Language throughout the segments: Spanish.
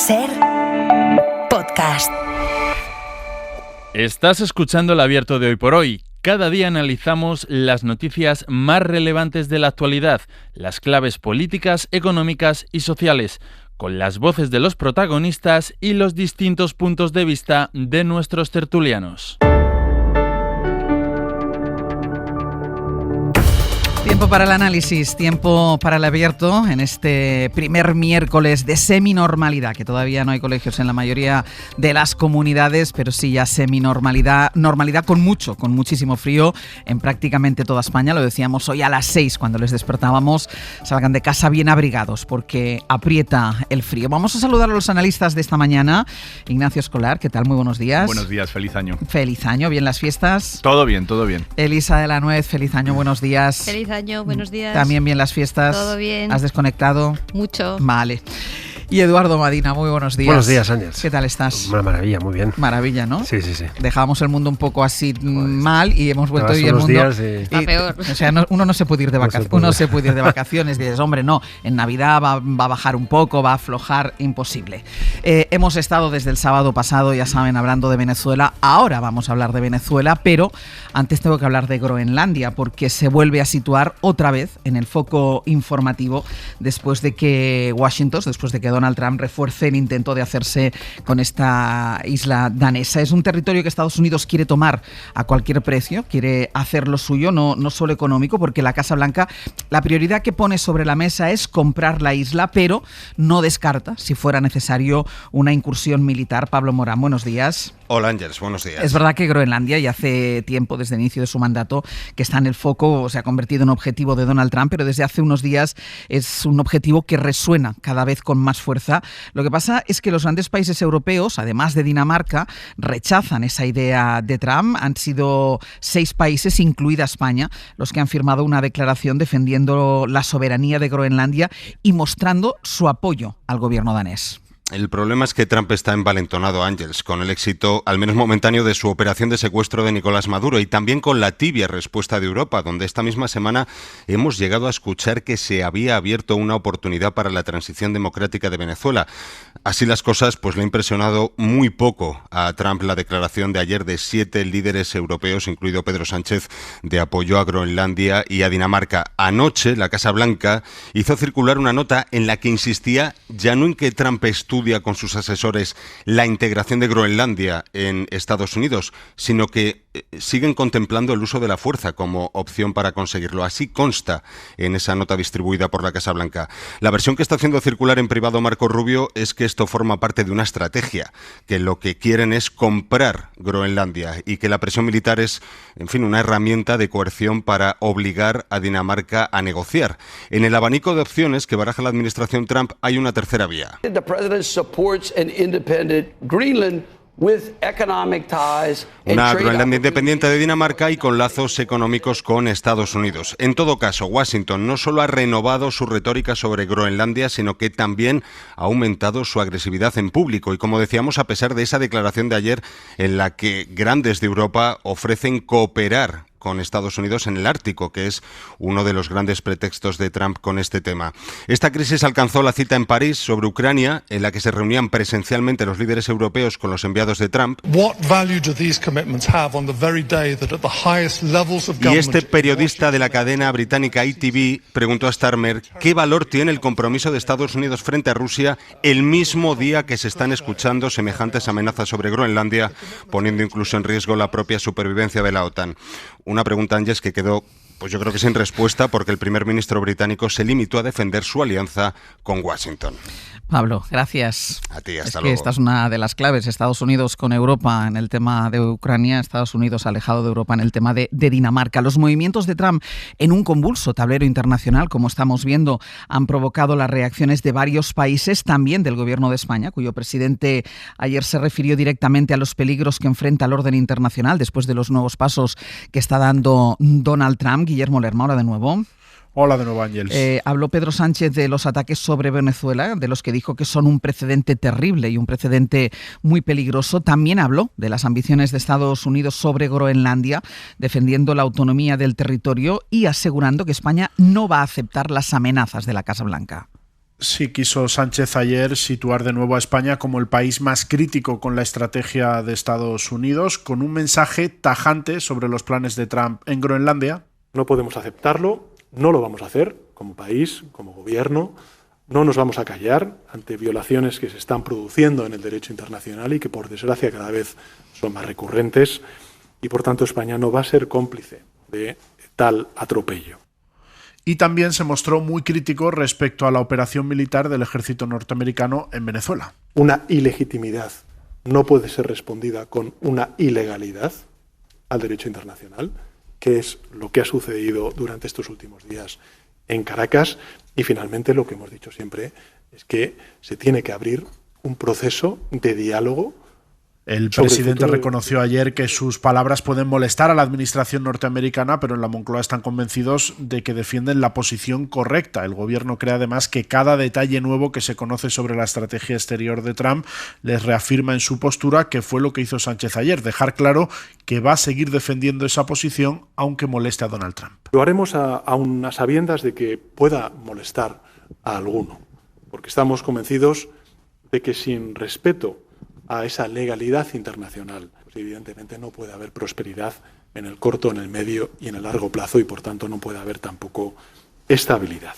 SER Podcast. Estás escuchando El Abierto de Hoy por Hoy. Cada día analizamos las noticias más relevantes de la actualidad, las claves políticas, económicas y sociales, con las voces de los protagonistas y los distintos puntos de vista de nuestros tertulianos. Tiempo para el análisis, tiempo para el abierto en este primer miércoles de seminormalidad, que todavía no hay colegios en la mayoría de las comunidades, pero sí ya seminormalidad, normalidad con muchísimo frío en prácticamente toda España. Lo decíamos hoy a las 6 cuando les despertábamos, salgan de casa bien abrigados porque aprieta el frío. Vamos a saludar a los analistas de esta mañana. Ignacio Escolar, ¿qué tal? Muy buenos días. Buenos días, feliz año. Feliz año, ¿bien las fiestas? Todo bien, todo bien. Elisa de la Nuez, feliz año, buenos días. Feliz año, buenos días. ¿También bien las fiestas? Todo bien. ¿Has desconectado? Mucho. Vale. Y Eduardo Madina, muy buenos días. Buenos días, Ángel. ¿Qué tal estás? Una maravilla, muy bien. Maravilla, ¿no? Sí. Dejábamos el mundo un poco así mal y hemos vuelto hoy el mundo. Días Está peor. O sea, uno no se puede ir de vacaciones. Uno se puede ir de vacaciones. Dices, hombre, no, en Navidad va a bajar un poco, va a aflojar, imposible. Hemos estado desde el sábado pasado, ya saben, hablando de Venezuela. Ahora vamos a hablar de Venezuela, pero antes tengo que hablar de Groenlandia, porque se vuelve a situar otra vez en el foco informativo después de que Donald Trump refuerce el intento de hacerse con esta isla danesa. Es un territorio que Estados Unidos quiere tomar a cualquier precio, quiere hacerlo suyo, no solo económico, porque la Casa Blanca, la prioridad que pone sobre la mesa es comprar la isla, pero no descarta, si fuera necesario, una incursión militar. Pablo Morán, buenos días. Hola Ángels, buenos días. Es verdad que Groenlandia ya hace tiempo, desde el inicio de su mandato, que está en el foco, se ha convertido en objetivo de Donald Trump, pero desde hace unos días es un objetivo que resuena cada vez con más fuerza. Lo que pasa es que los grandes países europeos, además de Dinamarca, rechazan esa idea de Trump. Han sido 6 países, incluida España, los que han firmado una declaración defendiendo la soberanía de Groenlandia y mostrando su apoyo al gobierno danés. El problema es que Trump está envalentonado, Ángels, con el éxito, al menos momentáneo, de su operación de secuestro de Nicolás Maduro y también con la tibia respuesta de Europa, donde esta misma semana hemos llegado a escuchar que se había abierto una oportunidad para la transición democrática de Venezuela. Así las cosas, pues le ha impresionado muy poco a Trump la declaración de ayer de 7 líderes europeos, incluido Pedro Sánchez, de apoyo a Groenlandia y a Dinamarca. Anoche, la Casa Blanca hizo circular una nota en la que insistía ya no en que Trump estudia con sus asesores la integración de Groenlandia en Estados Unidos, sino que siguen contemplando el uso de la fuerza como opción para conseguirlo. Así consta en esa nota distribuida por la Casa Blanca. La versión que está haciendo circular en privado Marco Rubio es que esto forma parte de una estrategia, que lo que quieren es comprar Groenlandia y que la presión militar es, en fin, una herramienta de coerción para obligar a Dinamarca a negociar. En el abanico de opciones que baraja la administración Trump hay una tercera vía. The president supports an independent Greenland with economic ties. Una Groenlandia independiente de Dinamarca y con lazos económicos con Estados Unidos. En todo caso, Washington no solo ha renovado su retórica sobre Groenlandia, sino que también ha aumentado su agresividad en público. Y como decíamos, a pesar de esa declaración de ayer en la que grandes de Europa ofrecen cooperar con Estados Unidos en el Ártico, que es uno de los grandes pretextos de Trump con este tema. Esta crisis alcanzó la cita en París sobre Ucrania, en la que se reunían presencialmente los líderes europeos con los enviados de Trump. Y este periodista de la cadena británica ITV preguntó a Starmer qué valor tiene el compromiso de Estados Unidos frente a Rusia el mismo día que se están escuchando semejantes amenazas sobre Groenlandia, poniendo incluso en riesgo la propia supervivencia de la OTAN. Una pregunta, Ángels, que quedó, pues yo creo que sin respuesta, porque el primer ministro británico se limitó a defender su alianza con Washington. Pablo, gracias. A ti, hasta luego. Esta es una de las claves. Estados Unidos con Europa en el tema de Ucrania, Estados Unidos alejado de Europa en el tema de Dinamarca. Los movimientos de Trump en un convulso tablero internacional, como estamos viendo, han provocado las reacciones de varios países, también del gobierno de España, cuyo presidente ayer se refirió directamente a los peligros que enfrenta el orden internacional después de los nuevos pasos que está dando Donald Trump. Guillermo Lerma, ahora de nuevo. Hola de nuevo, Ángels. Habló Pedro Sánchez de los ataques sobre Venezuela, de los que dijo que son un precedente terrible y un precedente muy peligroso. También habló de las ambiciones de Estados Unidos sobre Groenlandia, defendiendo la autonomía del territorio y asegurando que España no va a aceptar las amenazas de la Casa Blanca. Sí, quiso Sánchez ayer situar de nuevo a España como el país más crítico con la estrategia de Estados Unidos, con un mensaje tajante sobre los planes de Trump en Groenlandia. No podemos aceptarlo, no lo vamos a hacer como país, como gobierno. No nos vamos a callar ante violaciones que se están produciendo en el derecho internacional y que, por desgracia, cada vez son más recurrentes. Y, por tanto, España no va a ser cómplice de tal atropello. Y también se mostró muy crítico respecto a la operación militar del ejército norteamericano en Venezuela. Una ilegitimidad no puede ser respondida con una ilegalidad al derecho internacional, que es lo que ha sucedido durante estos últimos días en Caracas. Y finalmente lo que hemos dicho siempre es que se tiene que abrir un proceso de diálogo. El presidente reconoció ayer que sus palabras pueden molestar a la administración norteamericana, pero en la Moncloa están convencidos de que defienden la posición correcta. El gobierno cree además que cada detalle nuevo que se conoce sobre la estrategia exterior de Trump les reafirma en su postura, que fue lo que hizo Sánchez ayer, dejar claro que va a seguir defendiendo esa posición aunque moleste a Donald Trump. Lo haremos aún a sabiendas de que pueda molestar a alguno, porque estamos convencidos de que sin respeto a esa legalidad internacional, pues evidentemente no puede haber prosperidad en el corto, en el medio y en el largo plazo, y por tanto no puede haber tampoco estabilidad.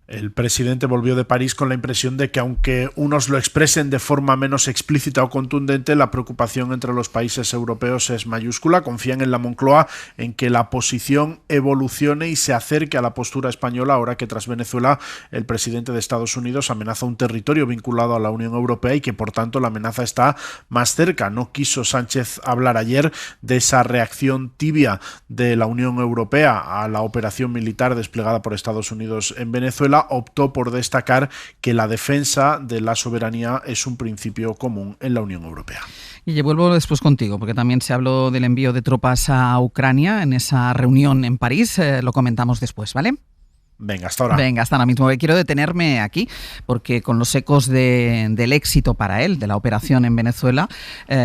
El presidente volvió de París con la impresión de que, aunque unos lo expresen de forma menos explícita o contundente, la preocupación entre los países europeos es mayúscula. Confían en la Moncloa en que la posición evolucione y se acerque a la postura española, ahora que tras Venezuela el presidente de Estados Unidos amenaza un territorio vinculado a la Unión Europea y que por tanto la amenaza está más cerca. No quiso Sánchez hablar ayer de esa reacción tibia de la Unión Europea a la operación militar desplegada por Estados Unidos en Venezuela. Optó por destacar que la defensa de la soberanía es un principio común en la Unión Europea. Y vuelvo después contigo, porque también se habló del envío de tropas a Ucrania en esa reunión en París. Lo comentamos después, ¿vale? Venga, hasta ahora. Venga, hasta ahora mismo. Quiero detenerme aquí porque con los ecos del éxito para él, de la operación en Venezuela,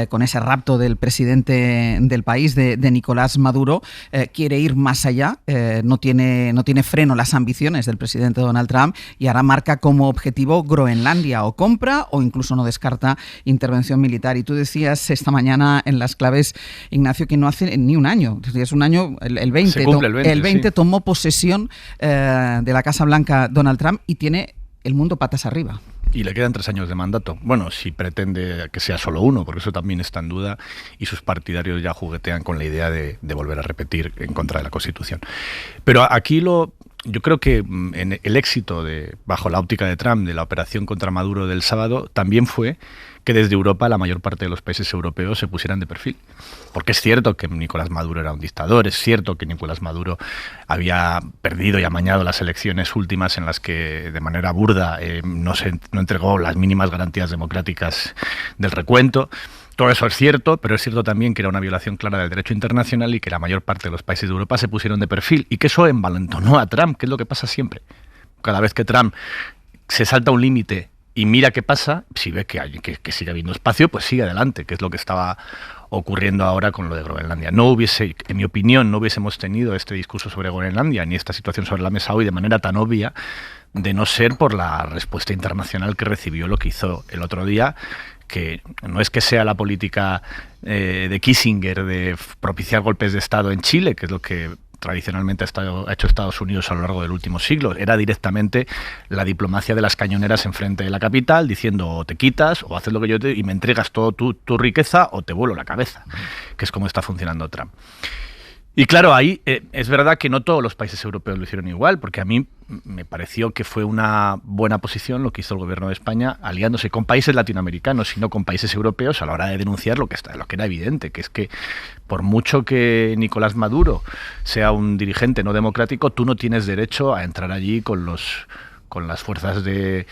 con ese rapto del presidente del país, de Nicolás Maduro, quiere ir más allá. No tiene freno las ambiciones del presidente Donald Trump y ahora marca como objetivo Groenlandia. O compra o incluso no descarta intervención militar. Y tú decías esta mañana en Las Claves, Ignacio, que no hace ni un año. Es un año, el 20. Se cumple el 20, sí. Tomó posesión de la Casa Blanca Donald Trump y tiene el mundo patas arriba. Y le quedan 3 años de mandato. Bueno, si pretende que sea solo uno, porque eso también está en duda, y sus partidarios ya juguetean con la idea de volver a repetir en contra de la Constitución. Pero aquí yo creo que en el éxito bajo la óptica de Trump de la operación contra Maduro del sábado también fue que desde Europa la mayor parte de los países europeos se pusieran de perfil. Porque es cierto que Nicolás Maduro era un dictador, es cierto que Nicolás Maduro había perdido y amañado las elecciones últimas en las que de manera burda no entregó las mínimas garantías democráticas del recuento. Todo eso es cierto, pero es cierto también que era una violación clara del derecho internacional y que la mayor parte de los países de Europa se pusieron de perfil y que eso envalentonó a Trump, que es lo que pasa siempre. Cada vez que Trump se salta un límite y mira qué pasa, si ve que sigue habiendo espacio, pues sigue adelante, que es lo que estaba ocurriendo ahora con lo de Groenlandia. En mi opinión, no hubiésemos tenido este discurso sobre Groenlandia ni esta situación sobre la mesa hoy de manera tan obvia, de no ser por la respuesta internacional que recibió lo que hizo el otro día, que no es que sea la política de Kissinger de propiciar golpes de Estado en Chile, que es lo que tradicionalmente ha hecho Estados Unidos a lo largo del último siglo. Era directamente la diplomacia de las cañoneras enfrente de la capital, diciendo o te quitas o haces lo que yo y me entregas toda tu riqueza o te vuelo la cabeza, que es como está funcionando Trump. Y claro, ahí es verdad que no todos los países europeos lo hicieron igual, porque a mí me pareció que fue una buena posición lo que hizo el gobierno de España, aliándose con países latinoamericanos y no con países europeos a la hora de denunciar lo que era evidente, que es que por mucho que Nicolás Maduro sea un dirigente no democrático, tú no tienes derecho a entrar allí con las fuerzas en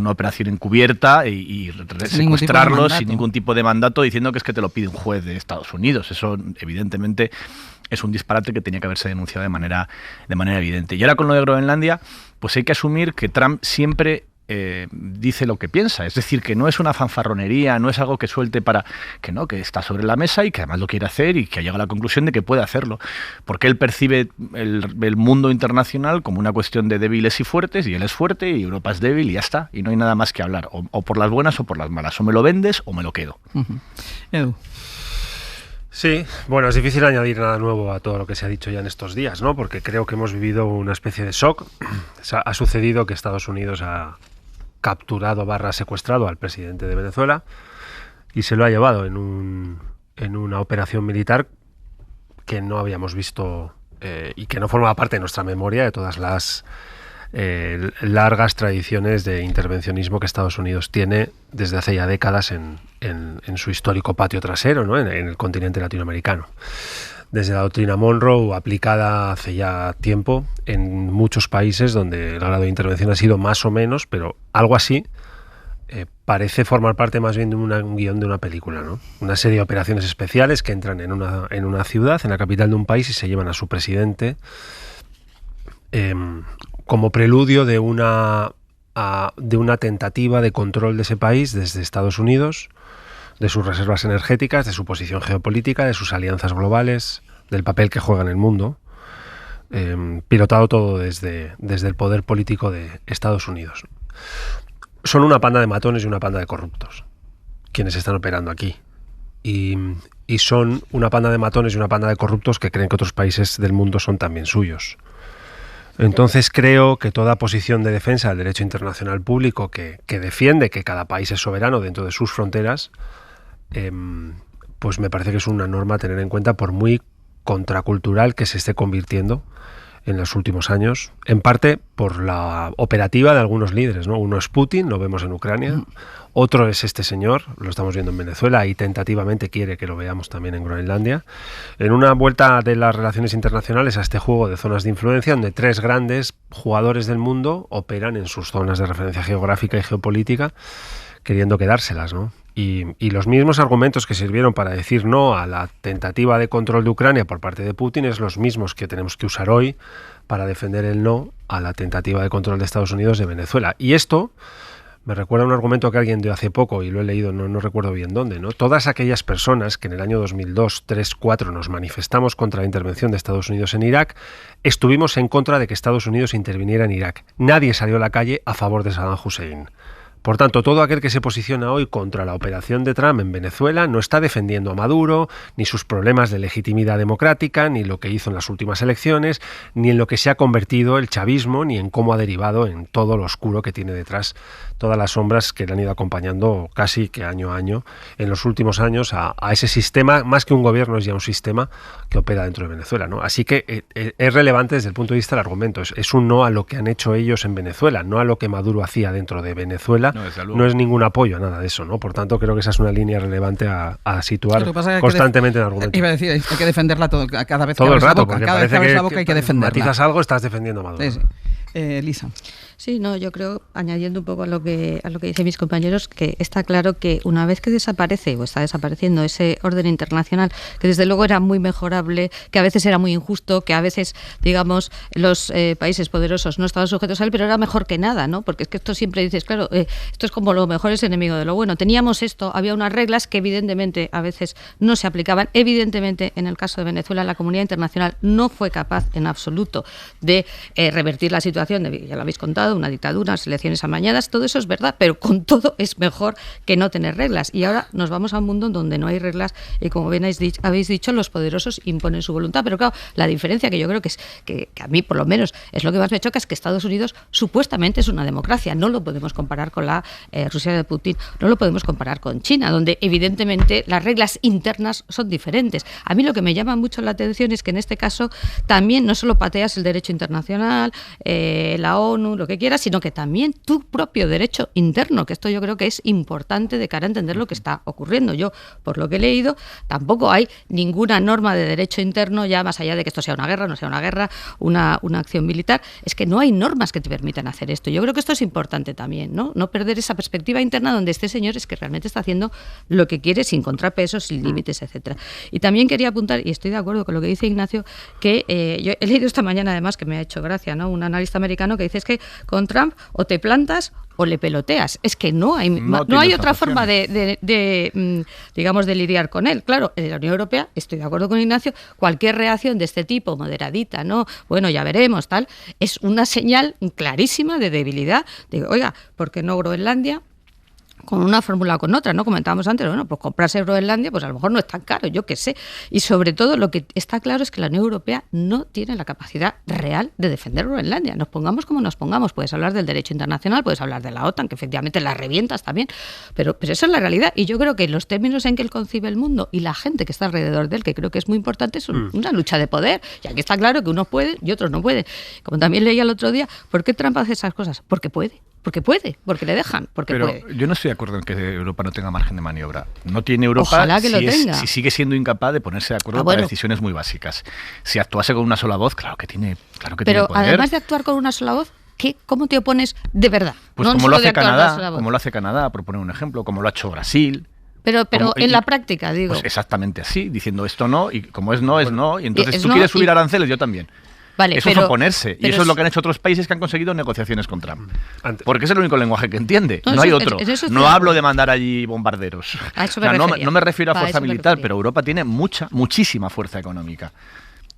una operación encubierta y secuestrarlos sin ningún tipo de mandato, diciendo que es que te lo pide un juez de Estados Unidos. Eso evidentemente es un disparate que tenía que haberse denunciado de manera evidente. Y ahora con lo de Groenlandia, pues hay que asumir que Trump siempre dice lo que piensa. Es decir, que no es una fanfarronería, no es algo que suelte para... que está sobre la mesa y que además lo quiere hacer y que ha llegado a la conclusión de que puede hacerlo. Porque él percibe el mundo internacional como una cuestión de débiles y fuertes, y él es fuerte y Europa es débil y ya está. Y no hay nada más que hablar. O por las buenas o por las malas. O me lo vendes o me lo quedo. Edu. Sí, bueno, es difícil añadir nada nuevo a todo lo que se ha dicho ya en estos días, ¿no? Porque creo que hemos vivido una especie de shock. Ha sucedido que Estados Unidos ha capturado / secuestrado al presidente de Venezuela y se lo ha llevado en una operación militar que no habíamos visto y que no formaba parte de nuestra memoria, de todas las largas tradiciones de intervencionismo que Estados Unidos tiene desde hace ya décadas en su histórico patio trasero, ¿no? en el continente latinoamericano. Desde la doctrina Monroe, aplicada hace ya tiempo en muchos países donde el grado de intervención ha sido más o menos, pero algo así parece formar parte más bien de un guión de una película, ¿no? Una serie de operaciones especiales que entran en una ciudad, en la capital de un país, y se llevan a su presidente como preludio de una tentativa de control de ese país desde Estados Unidos, de sus reservas energéticas, de su posición geopolítica, de sus alianzas globales, del papel que juega en el mundo, pilotado todo desde el poder político de Estados Unidos. Son una panda de matones y una panda de corruptos quienes están operando aquí. Y son una panda de matones y una panda de corruptos que creen que otros países del mundo son también suyos. Entonces creo que toda posición de defensa del derecho internacional público que defiende que cada país es soberano dentro de sus fronteras, pues me parece que es una norma a tener en cuenta, por muy contracultural que se esté convirtiendo en los últimos años, en parte por la operativa de algunos líderes, ¿no? Uno es Putin, lo vemos en Ucrania, otro es este señor, lo estamos viendo en Venezuela y tentativamente quiere que lo veamos también en Groenlandia, en una vuelta de las relaciones internacionales a este juego de zonas de influencia donde tres grandes jugadores del mundo operan en sus zonas de referencia geográfica y geopolítica, queriendo quedárselas, ¿no? Y los mismos argumentos que sirvieron para decir no a la tentativa de control de Ucrania por parte de Putin es los mismos que tenemos que usar hoy para defender el no a la tentativa de control de Estados Unidos de Venezuela. Y esto me recuerda un argumento que alguien dio hace poco, y lo he leído, no recuerdo bien dónde, ¿no? Todas aquellas personas que en el año 2002, 3, 4 nos manifestamos contra la intervención de Estados Unidos en Irak, estuvimos en contra de que Estados Unidos interviniera en Irak. Nadie salió a la calle a favor de Saddam Hussein. Por tanto, todo aquel que se posiciona hoy contra la operación de Trump en Venezuela no está defendiendo a Maduro, ni sus problemas de legitimidad democrática, ni lo que hizo en las últimas elecciones, ni en lo que se ha convertido el chavismo, ni en cómo ha derivado en todo lo oscuro que tiene detrás, todas las sombras que le han ido acompañando casi que año a año en los últimos años a ese sistema, más que un gobierno es ya un sistema que opera dentro de Venezuela, ¿no? Así que es relevante desde el punto de vista del argumento, es un no a lo que han hecho ellos en Venezuela, no a lo que Maduro hacía dentro de Venezuela. No es ningún apoyo a nada de eso, ¿no? Por tanto, creo que esa es una línea relevante a situar constantemente en el argumento. Iba a decir, hay que defenderla cada vez que todo abres el rato, la boca. Cada vez que abres la boca hay que defenderla. Matizas algo, estás defendiendo a Maduro. Sí. Lisa. Sí, no, yo creo, añadiendo un poco a lo que dicen mis compañeros, que está claro que una vez que desaparece o está desapareciendo ese orden internacional, que desde luego era muy mejorable, que a veces era muy injusto, que a veces, digamos, los países poderosos no estaban sujetos a él, pero era mejor que nada, ¿no? Porque es que esto siempre dices, claro, esto es como lo mejor es enemigo de lo bueno. Teníamos esto, había unas reglas que evidentemente a veces no se aplicaban. Evidentemente, en el caso de Venezuela, la comunidad internacional no fue capaz en absoluto de revertir la situación, ya lo habéis contado, una dictadura, unas elecciones amañadas, todo eso es verdad, pero con todo es mejor que no tener reglas. Y ahora nos vamos a un mundo donde no hay reglas y, como bien habéis dicho, los poderosos imponen su voluntad. Pero claro, la diferencia que yo creo que es que a mí, por lo menos, es lo que más me choca, es que Estados Unidos supuestamente es una democracia. No lo podemos comparar con la Rusia de Putin, no lo podemos comparar con China, donde evidentemente las reglas internas son diferentes. A mí lo que me llama mucho la atención es que en este caso también no solo pateas el derecho internacional, la ONU, lo que quieras, sino que también tu propio derecho interno, que esto yo creo que es importante de cara a entender lo que está ocurriendo. Yo, por lo que he leído, tampoco hay ninguna norma de derecho interno, ya más allá de que esto sea una guerra, no sea una guerra, una acción militar, es que no hay normas que te permitan hacer esto. Yo creo que esto es importante también, ¿no? No perder esa perspectiva interna donde este señor es que realmente está haciendo lo que quiere sin contrapesos, sin límites, etcétera. Y también quería apuntar, y estoy de acuerdo con lo que dice Ignacio, que yo he leído esta mañana además, que me ha hecho gracia, ¿no? Un analista este americano que dice es que con Trump o te plantas o le peloteas. Es que no hay otra forma digamos, de lidiar con él. Claro, en la Unión Europea, estoy de acuerdo con Ignacio, cualquier reacción de este tipo, moderadita, ¿no? Bueno, ya veremos, tal, es una señal clarísima de debilidad. Digo, oiga, ¿por qué no Groenlandia? Con una fórmula o con otra, ¿no? Comentábamos antes, bueno, pues comprarse Groenlandia, pues a lo mejor no es tan caro, yo qué sé. Y sobre todo lo que está claro es que la Unión Europea no tiene la capacidad real de defender Groenlandia. Nos pongamos como nos pongamos, puedes hablar del derecho internacional, puedes hablar de la OTAN, que efectivamente la revientas también, pero eso es la realidad. Y yo creo que los términos en que él concibe el mundo y la gente que está alrededor de él, que creo que es muy importante, es una lucha de poder. Y aquí está claro que unos pueden y otros no pueden. Como también leía el otro día, ¿por qué Trump hace esas cosas? Porque puede, porque le dejan, porque pero puede. Yo no estoy de acuerdo en que Europa no tenga margen de maniobra. No tiene Europa. Ojalá que lo tenga. Si sigue siendo incapaz de ponerse de acuerdo para decisiones muy básicas. Si actuase con una sola voz, claro que tiene poder. Pero además de actuar con una sola voz, ¿cómo te opones de verdad? Pues como lo hace Canadá, por poner un ejemplo, como lo ha hecho Brasil. Pero en la práctica, digo. Pues exactamente así, diciendo esto no, y como es no, es no. Y entonces tú quieres subir aranceles, yo también. Vale, eso es oponerse. Y eso es lo que han hecho otros países que han conseguido negociaciones con Trump. Porque es el único lenguaje que entiende. No hay otro. No hablo de mandar allí bombarderos. No me refiero a fuerza militar, pero Europa tiene muchísima fuerza económica.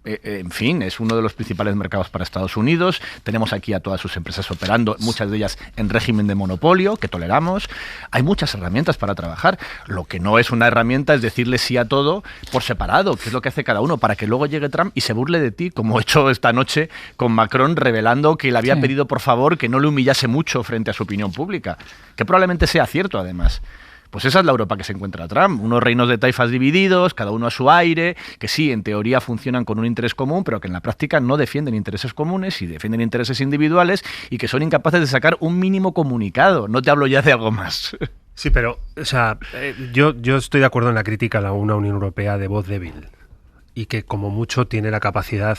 En fin, es uno de los principales mercados para Estados Unidos. Tenemos aquí a todas sus empresas operando, muchas de ellas en régimen de monopolio, que toleramos. Hay muchas herramientas para trabajar. Lo que no es una herramienta es decirle sí a todo por separado, que es lo que hace cada uno, para que luego llegue Trump y se burle de ti, como he hecho esta noche con Macron, revelando que le había pedido por favor que no le humillase mucho frente a su opinión pública, que probablemente sea cierto además. Pues esa es la Europa que se encuentra Trump, unos reinos de taifas divididos, cada uno a su aire, que sí, en teoría funcionan con un interés común, pero que en la práctica no defienden intereses comunes y defienden intereses individuales y que son incapaces de sacar un mínimo comunicado. No te hablo ya de algo más. Sí, pero, o sea, yo estoy de acuerdo en la crítica a una Unión Europea de voz débil y que como mucho tiene la capacidad,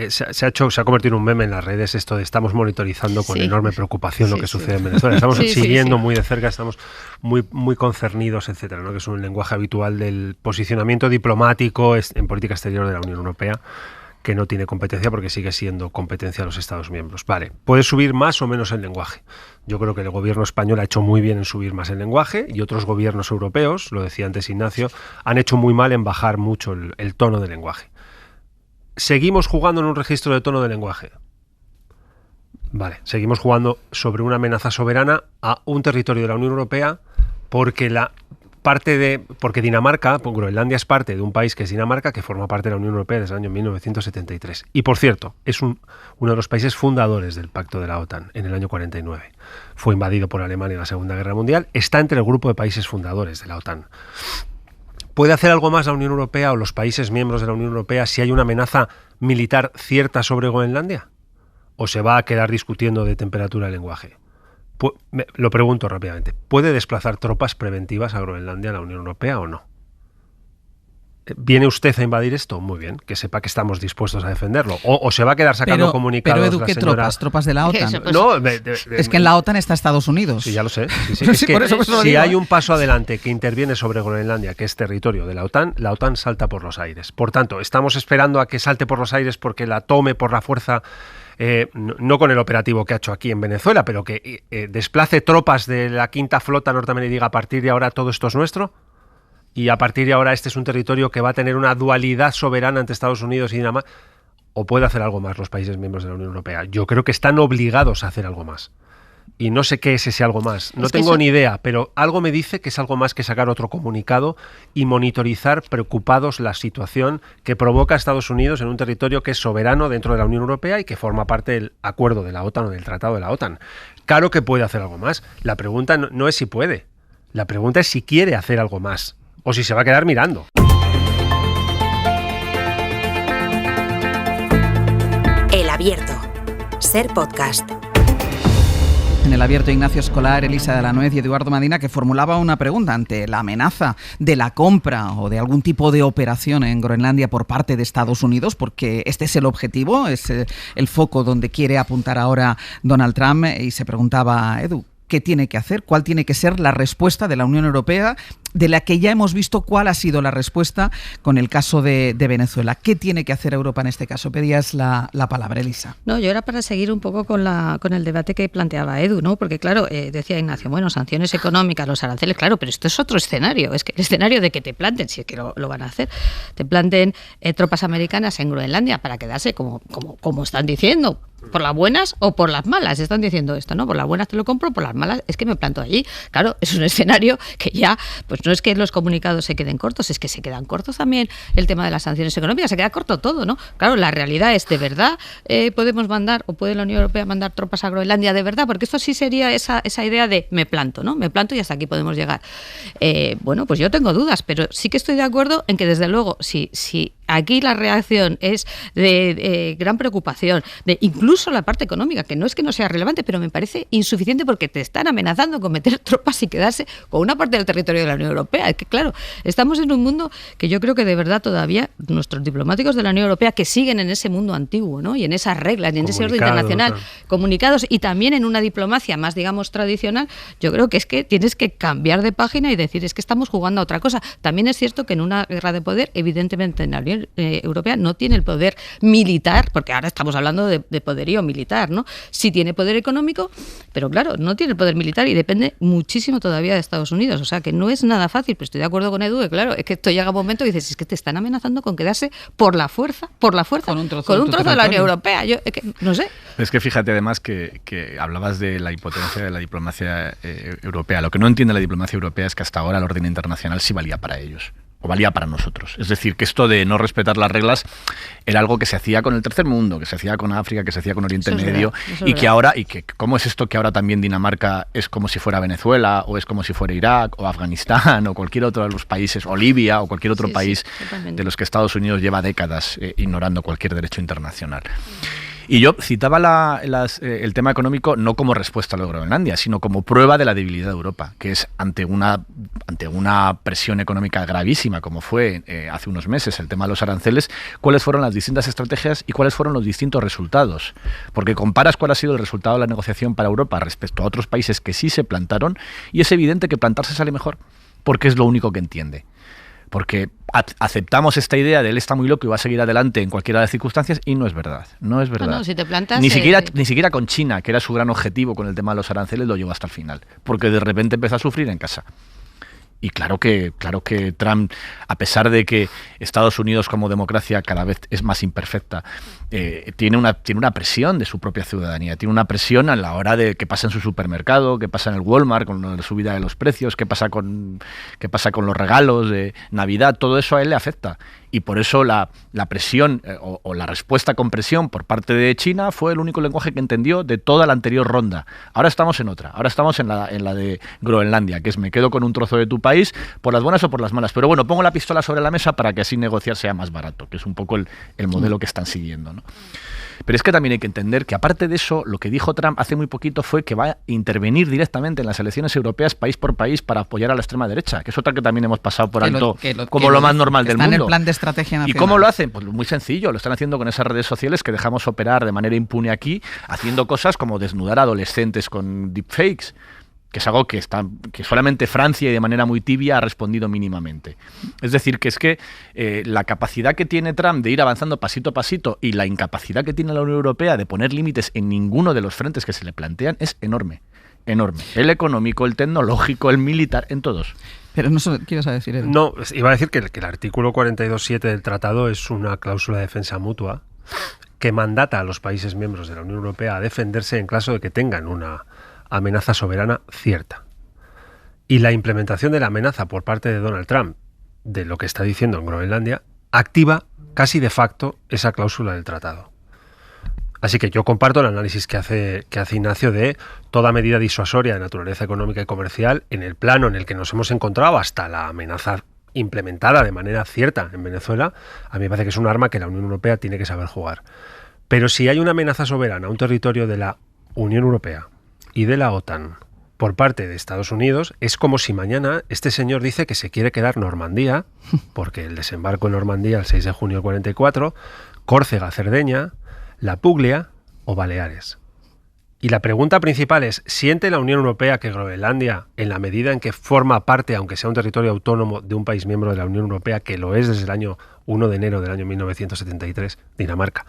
se ha convertido en un meme en las redes esto de estamos monitorizando con enorme preocupación lo que sucede en Venezuela, estamos siguiendo muy de cerca, estamos muy concernidos, etcétera, ¿no? Que es un lenguaje habitual del posicionamiento diplomático en política exterior de la Unión Europea, que no tiene competencia porque sigue siendo competencia de los Estados miembros. Vale, puede subir más o menos el lenguaje. Yo creo que el gobierno español ha hecho muy bien en subir más el lenguaje y otros gobiernos europeos, lo decía antes Ignacio, han hecho muy mal en bajar mucho el tono del lenguaje. ¿Seguimos jugando en un registro de tono de lenguaje? Vale, seguimos jugando sobre una amenaza soberana a un territorio de la Unión Europea porque Dinamarca, Groenlandia es parte de un país que es Dinamarca, que forma parte de la Unión Europea desde el año 1973. Y por cierto, es uno de los países fundadores del Pacto de la OTAN en el año 49. Fue invadido por Alemania en la Segunda Guerra Mundial, está entre el grupo de países fundadores de la OTAN. ¿Puede hacer algo más la Unión Europea o los países miembros de la Unión Europea si hay una amenaza militar cierta sobre Groenlandia? ¿O se va a quedar discutiendo de temperatura del lenguaje? Lo pregunto rápidamente. ¿Puede desplazar tropas preventivas a Groenlandia, a la Unión Europea o no? ¿Viene usted a invadir esto? Muy bien, que sepa que estamos dispuestos a defenderlo. ¿O se va a quedar sacando comunicados? Pero Edu, ¿qué tropas de la OTAN? No, es que en la OTAN está Estados Unidos. Sí, ya lo sé. Es que, por eso si hay un paso adelante que interviene sobre Groenlandia, que es territorio de la OTAN salta por los aires. Por tanto, estamos esperando a que salte por los aires porque la tome por la fuerza. No con el operativo que ha hecho aquí en Venezuela, pero que desplace tropas de la quinta flota norteamericana y diga a partir de ahora todo esto es nuestro y a partir de ahora este es un territorio que va a tener una dualidad soberana entre Estados Unidos y Dinamarca, o puede hacer algo más los países miembros de la Unión Europea. Yo creo que están obligados a hacer algo más. Y no sé qué es ese algo más. No tengo ni idea, pero algo me dice que es algo más que sacar otro comunicado y monitorizar preocupados la situación que provoca Estados Unidos en un territorio que es soberano dentro de la Unión Europea y que forma parte del acuerdo de la OTAN o del tratado de la OTAN. Claro que puede hacer algo más. La pregunta no es si puede. La pregunta es si quiere hacer algo más o si se va a quedar mirando. El Abierto. Ser podcast. En El Abierto, Ignacio Escolar, Elisa de la Nuez y Eduardo Madina, que formulaba una pregunta ante la amenaza de la compra o de algún tipo de operación en Groenlandia por parte de Estados Unidos, porque este es el objetivo, es el foco donde quiere apuntar ahora Donald Trump, y se preguntaba, Edu, ¿qué tiene que hacer? ¿Cuál tiene que ser la respuesta de la Unión Europea, de la que ya hemos visto cuál ha sido la respuesta con el caso de Venezuela? ¿Qué tiene que hacer Europa en este caso? Pedías la palabra, Elisa. No, yo era para seguir un poco con el debate que planteaba Edu, ¿no? Porque claro, decía Ignacio, bueno, sanciones económicas, los aranceles, claro, pero esto es otro escenario. Es que el escenario de que te planten, si es que lo van a hacer, te planten tropas americanas en Groenlandia para quedarse como están diciendo, por las buenas o por las malas. Están diciendo esto, ¿no? Por las buenas te lo compro, por las malas es que me planto allí. Claro, es un escenario que ya, pues no es que los comunicados se queden cortos, es que se quedan cortos también el tema de las sanciones económicas, se queda corto todo, ¿no? Claro, la realidad es, ¿de verdad podemos mandar o puede la Unión Europea mandar tropas a Groenlandia de verdad? Porque esto sí sería esa idea de me planto, ¿no? Me planto y hasta aquí podemos llegar. Bueno, pues yo tengo dudas, pero sí que estoy de acuerdo en que desde luego, si aquí la reacción es de gran preocupación, de incluso la parte económica, que no es que no sea relevante, pero me parece insuficiente porque te están amenazando con meter tropas y quedarse con una parte del territorio de la Unión Europea. Es que claro, estamos en un mundo que yo creo que de verdad todavía nuestros diplomáticos de la Unión Europea que siguen en ese mundo antiguo, ¿no? Y en esas reglas y en ese orden internacional, comunicados y también en una diplomacia más, digamos, tradicional, yo creo que es que tienes que cambiar de página y decir, es que estamos jugando a otra cosa. También es cierto que en una guerra de poder, evidentemente en la Unión Europea no tiene el poder militar, porque ahora estamos hablando de poderío militar, ¿no? Sí tiene poder económico, pero claro, no tiene el poder militar y depende muchísimo todavía de Estados Unidos, o sea que no es nada fácil, pero estoy de acuerdo con Edu, que claro, es que esto llega a un momento y dices, es que te están amenazando con quedarse por la fuerza, con un trozo de la Unión Europea. Yo es que, no sé. Es que fíjate además que hablabas de la impotencia de la diplomacia europea. Lo que no entiende la diplomacia europea es que hasta ahora el orden internacional sí valía para ellos. O valía para nosotros. Es decir, que esto de no respetar las reglas era algo que se hacía con el tercer mundo, que se hacía con África, que se hacía con Oriente Medio, y que ahora, ¿cómo es esto que ahora también Dinamarca es como si fuera Venezuela, o es como si fuera Irak, o Afganistán, o cualquier otro de los países, o Libia, o cualquier otro país de los que Estados Unidos lleva décadas ignorando cualquier derecho internacional? Y yo citaba el tema económico no como respuesta a lo de Groenlandia, sino como prueba de la debilidad de Europa, que es ante una presión económica gravísima, como fue hace unos meses el tema de los aranceles, cuáles fueron las distintas estrategias y cuáles fueron los distintos resultados. Porque comparas cuál ha sido el resultado de la negociación para Europa respecto a otros países que sí se plantaron, y es evidente que plantarse sale mejor, porque es lo único que entiende. Porque aceptamos esta idea de él está muy loco y va a seguir adelante en cualquiera de las circunstancias, y no es verdad. No es verdad. No, si te plantas, ni siquiera con China, que era su gran objetivo con el tema de los aranceles, lo llevó hasta el final, porque de repente empezó a sufrir en casa. Y claro que Trump, a pesar de que Estados Unidos como democracia cada vez es más imperfecta, tiene una presión de su propia ciudadanía, tiene una presión a la hora de qué pasa en su supermercado, qué pasa en el Walmart con la subida de los precios, qué pasa con los regalos de Navidad, todo eso a él le afecta. Y por eso la presión o la respuesta con presión por parte de China fue el único lenguaje que entendió de toda la anterior ronda. Ahora estamos en otra, ahora estamos en la de Groenlandia, que es me quedo con un trozo de tu país por las buenas o por las malas. Pero bueno, pongo la pistola sobre la mesa para que así negociar sea más barato, que es un poco el modelo que están siguiendo, ¿no? Pero es que también hay que entender que aparte de eso, lo que dijo Trump hace muy poquito fue que va a intervenir directamente en las elecciones europeas país por país para apoyar a la extrema derecha, que es otra que también hemos pasado por alto como lo más normal del mundo. En el plan de estrategia nacional. ¿Y cómo lo hacen? Pues muy sencillo, lo están haciendo con esas redes sociales que dejamos operar de manera impune aquí, haciendo cosas como desnudar a adolescentes con deepfakes, que es algo que solamente Francia y de manera muy tibia ha respondido mínimamente. Es decir, que es que la capacidad que tiene Trump de ir avanzando pasito a pasito y la incapacidad que tiene la Unión Europea de poner límites en ninguno de los frentes que se le plantean es enorme. Enorme. El económico, el tecnológico, el militar, en todos. Pero no sé, ¿qué ibas a decir, Edu? No, iba a decir que el artículo 42.7 del tratado es una cláusula de defensa mutua que mandata a los países miembros de la Unión Europea a defenderse en caso de que tengan una amenaza soberana cierta. Y la implementación de la amenaza por parte de Donald Trump de lo que está diciendo en Groenlandia activa casi de facto esa cláusula del tratado. Así que yo comparto el análisis que hace Ignacio de toda medida disuasoria de naturaleza económica y comercial en el plano en el que nos hemos encontrado hasta la amenaza implementada de manera cierta en Venezuela. A mí me parece que es un arma que la Unión Europea tiene que saber jugar. Pero si hay una amenaza soberana a un territorio de la Unión Europea y de la OTAN por parte de Estados Unidos, es como si mañana este señor dice que se quiere quedar Normandía, porque el desembarco en Normandía el 6 de junio del 44, Córcega, Cerdeña, La Puglia o Baleares. Y la pregunta principal es, ¿siente la Unión Europea que Groenlandia, en la medida en que forma parte, aunque sea un territorio autónomo de un país miembro de la Unión Europea, que lo es desde el año 1 de enero del año 1973, Dinamarca,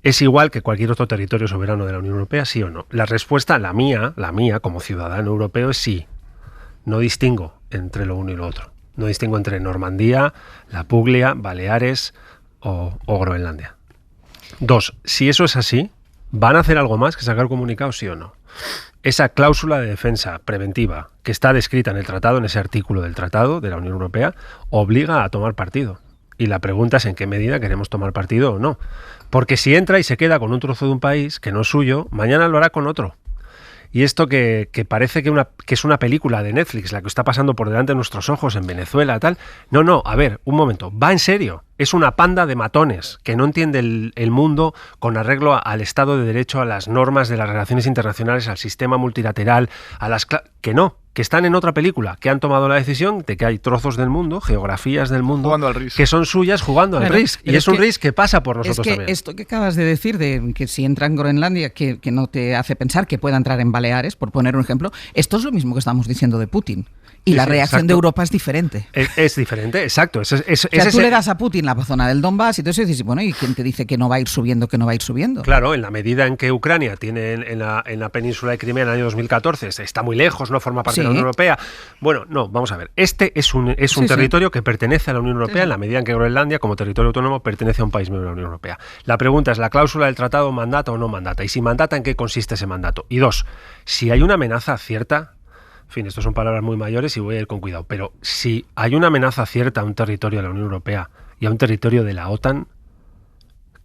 es igual que cualquier otro territorio soberano de la Unión Europea, sí o no? La respuesta, la mía, como ciudadano europeo, es sí. No distingo entre lo uno y lo otro. No distingo entre Normandía, la Puglia, Baleares o Groenlandia. 2. Si eso es así, ¿van a hacer algo más que sacar comunicados, sí o no? Esa cláusula de defensa preventiva que está descrita en el tratado, en ese artículo del tratado de la Unión Europea, obliga a tomar partido. Y la pregunta es en qué medida queremos tomar partido o no. Porque si entra y se queda con un trozo de un país que no es suyo, mañana lo hará con otro. Y esto que parece que es una película de Netflix, la que está pasando por delante de nuestros ojos en Venezuela, tal. No, a ver, un momento, va en serio. Es una panda de matones que no entiende el mundo con arreglo al Estado de Derecho, a las normas de las relaciones internacionales, al sistema multilateral, que están en otra película, que han tomado la decisión de que hay trozos del mundo, geografías del mundo, que son suyas jugando al Risk. Y es un Risk que pasa por nosotros también. Esto que acabas de decir, de que si entra en Groenlandia, que no te hace pensar que pueda entrar en Baleares, por poner un ejemplo, esto es lo mismo que estamos diciendo de Putin. Y la reacción de Europa es diferente. Es diferente, exacto. Tú le das a Putin la zona del Donbass y todo eso y dices, bueno, ¿y quién te dice que no va a ir subiendo, que no va a ir subiendo? Claro, en la medida en que Ucrania tiene en la península de Crimea en el año 2014, está muy lejos, no forma parte de la Unión Europea. Bueno, no, vamos a ver. Este es un territorio que pertenece a la Unión Europea en la medida en que Groenlandia, como territorio autónomo, pertenece a un país miembro de la Unión Europea. La pregunta es, ¿la cláusula del tratado mandata o no mandata? Y si mandata, ¿en qué consiste ese mandato? Y 2, si hay una amenaza cierta. En fin, estas son palabras muy mayores y voy a ir con cuidado. Pero si hay una amenaza cierta a un territorio de la Unión Europea y a un territorio de la OTAN,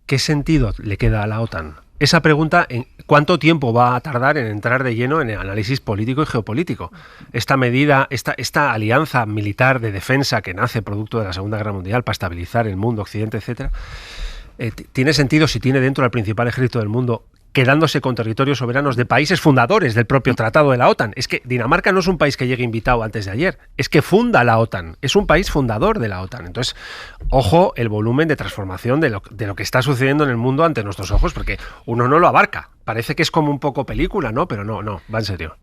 ¿qué sentido le queda a la OTAN? Esa pregunta, ¿cuánto tiempo va a tardar en entrar de lleno en el análisis político y geopolítico? Esta medida, esta alianza militar de defensa que nace producto de la Segunda Guerra Mundial para estabilizar el mundo, Occidente, etcétera, ¿tiene sentido si tiene dentro al principal ejército del mundo quedándose con territorios soberanos de países fundadores del propio tratado de la OTAN? Es que Dinamarca no es un país que llegue invitado antes de ayer, es que funda la OTAN, es un país fundador de la OTAN. Entonces, ojo el volumen de transformación de lo que está sucediendo en el mundo ante nuestros ojos, porque uno no lo abarca. Parece que es como un poco película, ¿no? Pero no, va en serio.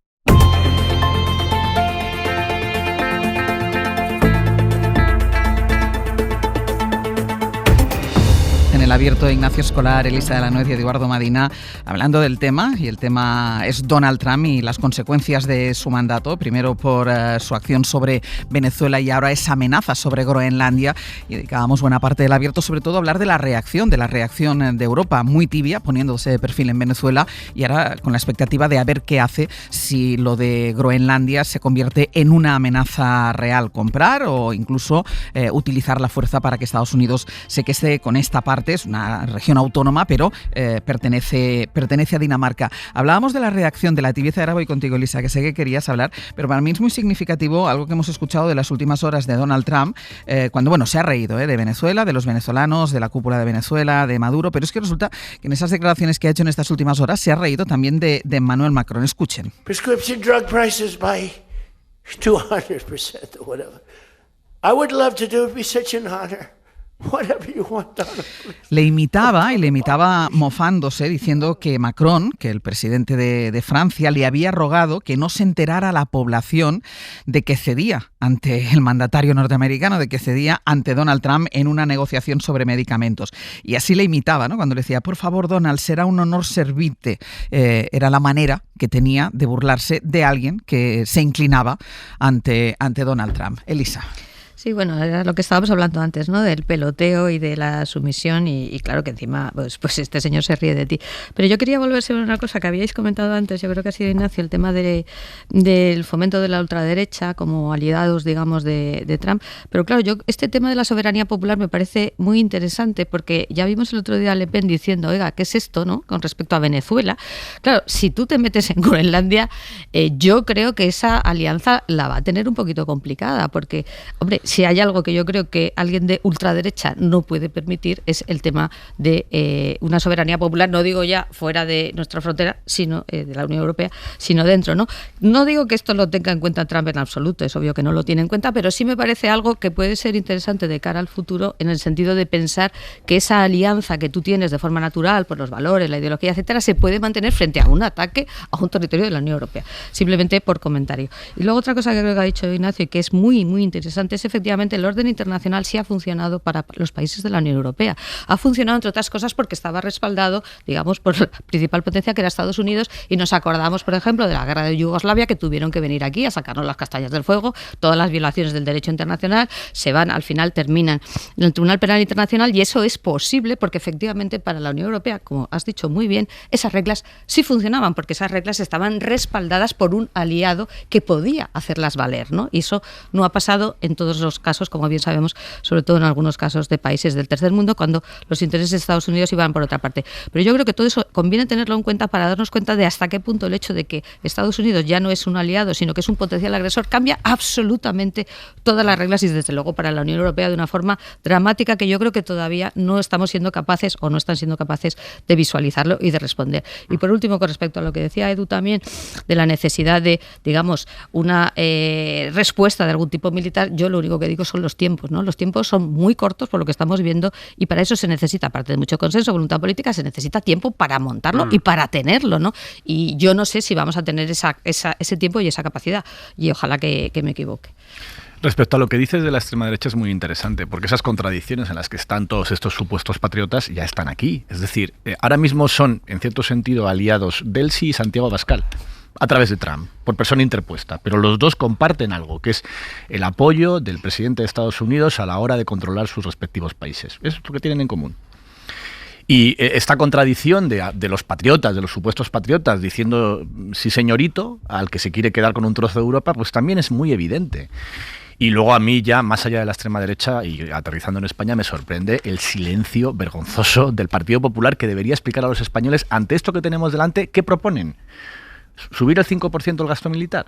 En el abierto de Ignacio Escolar, Elisa de la Nuez y Eduardo Madina, hablando del tema, y el tema es Donald Trump y las consecuencias de su mandato, primero por su acción sobre Venezuela y ahora esa amenaza sobre Groenlandia, y dedicábamos buena parte del abierto sobre todo a hablar de la reacción de Europa, muy tibia, poniéndose de perfil en Venezuela, y ahora con la expectativa de a ver qué hace si lo de Groenlandia se convierte en una amenaza real, comprar o incluso utilizar la fuerza para que Estados Unidos se quede con esta parte. Es una región autónoma, pero pertenece a Dinamarca. Hablábamos de la reacción de la tibieza, ahora voy contigo, Elisa, que sé que querías hablar, pero para mí es muy significativo algo que hemos escuchado de las últimas horas de Donald Trump, cuando, se ha reído de Venezuela, de los venezolanos, de la cúpula de Venezuela, de Maduro, pero es que resulta que en esas declaraciones que ha hecho en estas últimas horas se ha reído también de Emmanuel Macron. Escuchen. Prescription drug prices by 200% or whatever. I would love to do it, be such an honor. Le imitaba mofándose, diciendo que Macron, que el presidente de Francia, le había rogado que no se enterara la población de que cedía ante el mandatario norteamericano, de que cedía ante Donald Trump en una negociación sobre medicamentos. Y así le imitaba, ¿no? Cuando le decía, por favor, Donald, será un honor servirte. Era la manera que tenía de burlarse de alguien que se inclinaba ante Donald Trump. Elisa. Sí, bueno, era lo que estábamos hablando antes, ¿no? Del peloteo y de la sumisión y claro que encima pues este señor se ríe de ti. Pero yo quería volver sobre una cosa que habíais comentado antes, yo creo que ha sido Ignacio, el tema del fomento de la ultraderecha como aliados, digamos, de Trump. Pero claro, este tema de la soberanía popular me parece muy interesante porque ya vimos el otro día a Le Pen diciendo, oiga, ¿qué es esto, no? Con respecto a Venezuela. Claro, si tú te metes en Groenlandia, yo creo que esa alianza la va a tener un poquito complicada porque, hombre, si hay algo que yo creo que alguien de ultraderecha no puede permitir es el tema de una soberanía popular, no digo ya fuera de nuestra frontera, sino de la Unión Europea, sino dentro, ¿no? No digo que esto lo tenga en cuenta Trump en absoluto, es obvio que no lo tiene en cuenta, pero sí me parece algo que puede ser interesante de cara al futuro, en el sentido de pensar que esa alianza que tú tienes de forma natural por los valores, la ideología, etcétera, se puede mantener frente a un ataque a un territorio de la Unión Europea. Simplemente por comentario. Y luego otra cosa que creo que ha dicho Ignacio y que es muy, muy interesante es efectivamente el orden internacional sí ha funcionado para los países de la Unión Europea. Ha funcionado, entre otras cosas, porque estaba respaldado, digamos, por la principal potencia que era Estados Unidos, y nos acordamos, por ejemplo, de la guerra de Yugoslavia, que tuvieron que venir aquí a sacarnos las castañas del fuego, todas las violaciones del derecho internacional se van, al final terminan en el Tribunal Penal Internacional, y eso es posible porque efectivamente para la Unión Europea, como has dicho muy bien, esas reglas sí funcionaban, porque esas reglas estaban respaldadas por un aliado que podía hacerlas valer, ¿no? Y eso no ha pasado en todos los casos, como bien sabemos, sobre todo en algunos casos de países del tercer mundo, cuando los intereses de Estados Unidos iban por otra parte. Pero yo creo que todo eso conviene tenerlo en cuenta para darnos cuenta de hasta qué punto el hecho de que Estados Unidos ya no es un aliado, sino que es un potencial agresor, cambia absolutamente todas las reglas, y desde luego para la Unión Europea de una forma dramática que yo creo que todavía no estamos siendo capaces o no están siendo capaces de visualizarlo y de responder. Y por último, con respecto a lo que decía Edu también, de la necesidad de, digamos, una respuesta de algún tipo militar, yo lo único que digo son los tiempos, ¿no? Los tiempos son muy cortos por lo que estamos viendo, y para eso se necesita, aparte de mucho consenso, voluntad política, se necesita tiempo para montarlo y para tenerlo, ¿no? Y yo no sé si vamos a tener ese tiempo y esa capacidad, y ojalá que me equivoque. Respecto a lo que dices de la extrema derecha es muy interesante, porque esas contradicciones en las que están todos estos supuestos patriotas ya están aquí. Es decir, ahora mismo son, en cierto sentido, aliados Delcy y Santiago Abascal, a través de Trump, por persona interpuesta. Pero los dos comparten algo, que es el apoyo del presidente de Estados Unidos a la hora de controlar sus respectivos países. Eso es lo que tienen en común. Y esta contradicción de los patriotas, de los supuestos patriotas, diciendo sí señorito, al que se quiere quedar con un trozo de Europa, pues también es muy evidente. Y luego a mí ya, más allá de la extrema derecha y aterrizando en España, me sorprende el silencio vergonzoso del Partido Popular, que debería explicar a los españoles, ante esto que tenemos delante, ¿qué proponen? ¿Subir el 5% el gasto militar?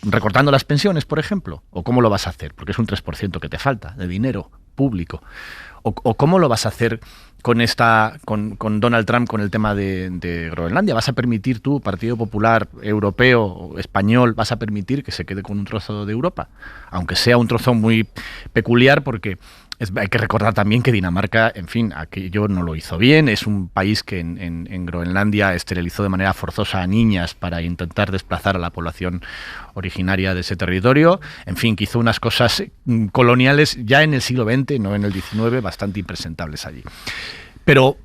¿Recortando las pensiones, por ejemplo? ¿O cómo lo vas a hacer? Porque es un 3% que te falta de dinero público. ¿O cómo lo vas a hacer con Donald Trump con el tema de Groenlandia? ¿Vas a permitir tú, Partido Popular Europeo o español, vas a permitir que se quede con un trozo de Europa? Aunque sea un trozo muy peculiar, porque hay que recordar también que Dinamarca, en fin, aquello no lo hizo bien. Es un país que en Groenlandia esterilizó de manera forzosa a niñas para intentar desplazar a la población originaria de ese territorio. En fin, que hizo unas cosas coloniales ya en el siglo XX, no en el XIX, bastante impresentables allí. Pero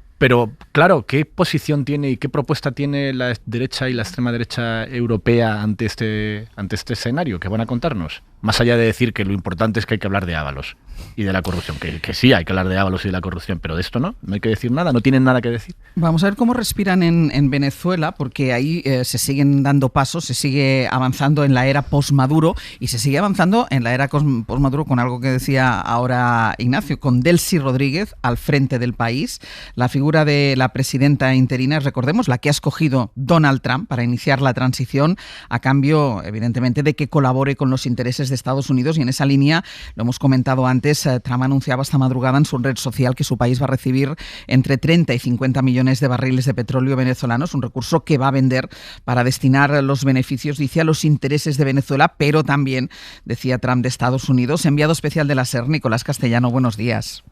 claro, ¿qué posición tiene y qué propuesta tiene la derecha y la extrema derecha europea ante este escenario? ¿Qué van a contarnos? Más allá de decir que lo importante es que hay que hablar de Ábalos y de la corrupción, que sí, hay que hablar de Ábalos y de la corrupción, pero de esto no hay que decir nada, no tienen nada que decir. Vamos a ver cómo respiran en Venezuela, porque ahí se siguen dando pasos, se sigue avanzando en la era post-Maduro y se sigue avanzando en la era post-Maduro con algo que decía ahora Ignacio, con Delcy Rodríguez al frente del país, la figura de la presidenta interina, recordemos, la que ha escogido Donald Trump para iniciar la transición, a cambio, evidentemente, de que colabore con los intereses de Estados Unidos, y en esa línea, lo hemos comentado antes, Trump anunciaba esta madrugada en su red social que su país va a recibir entre 30 y 50 millones de barriles de petróleo venezolanos, un recurso que va a vender para destinar los beneficios, dice, a los intereses de Venezuela, pero también, decía Trump, de Estados Unidos. Enviado especial de la SER, Nicolás Castellano, buenos días.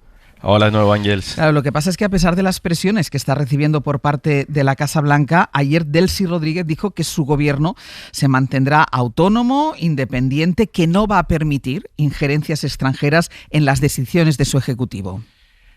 Hola de nuevo, Ángels. Claro, lo que pasa es que a pesar de las presiones que está recibiendo por parte de la Casa Blanca, ayer Delcy Rodríguez dijo que su gobierno se mantendrá autónomo, independiente, que no va a permitir injerencias extranjeras en las decisiones de su ejecutivo.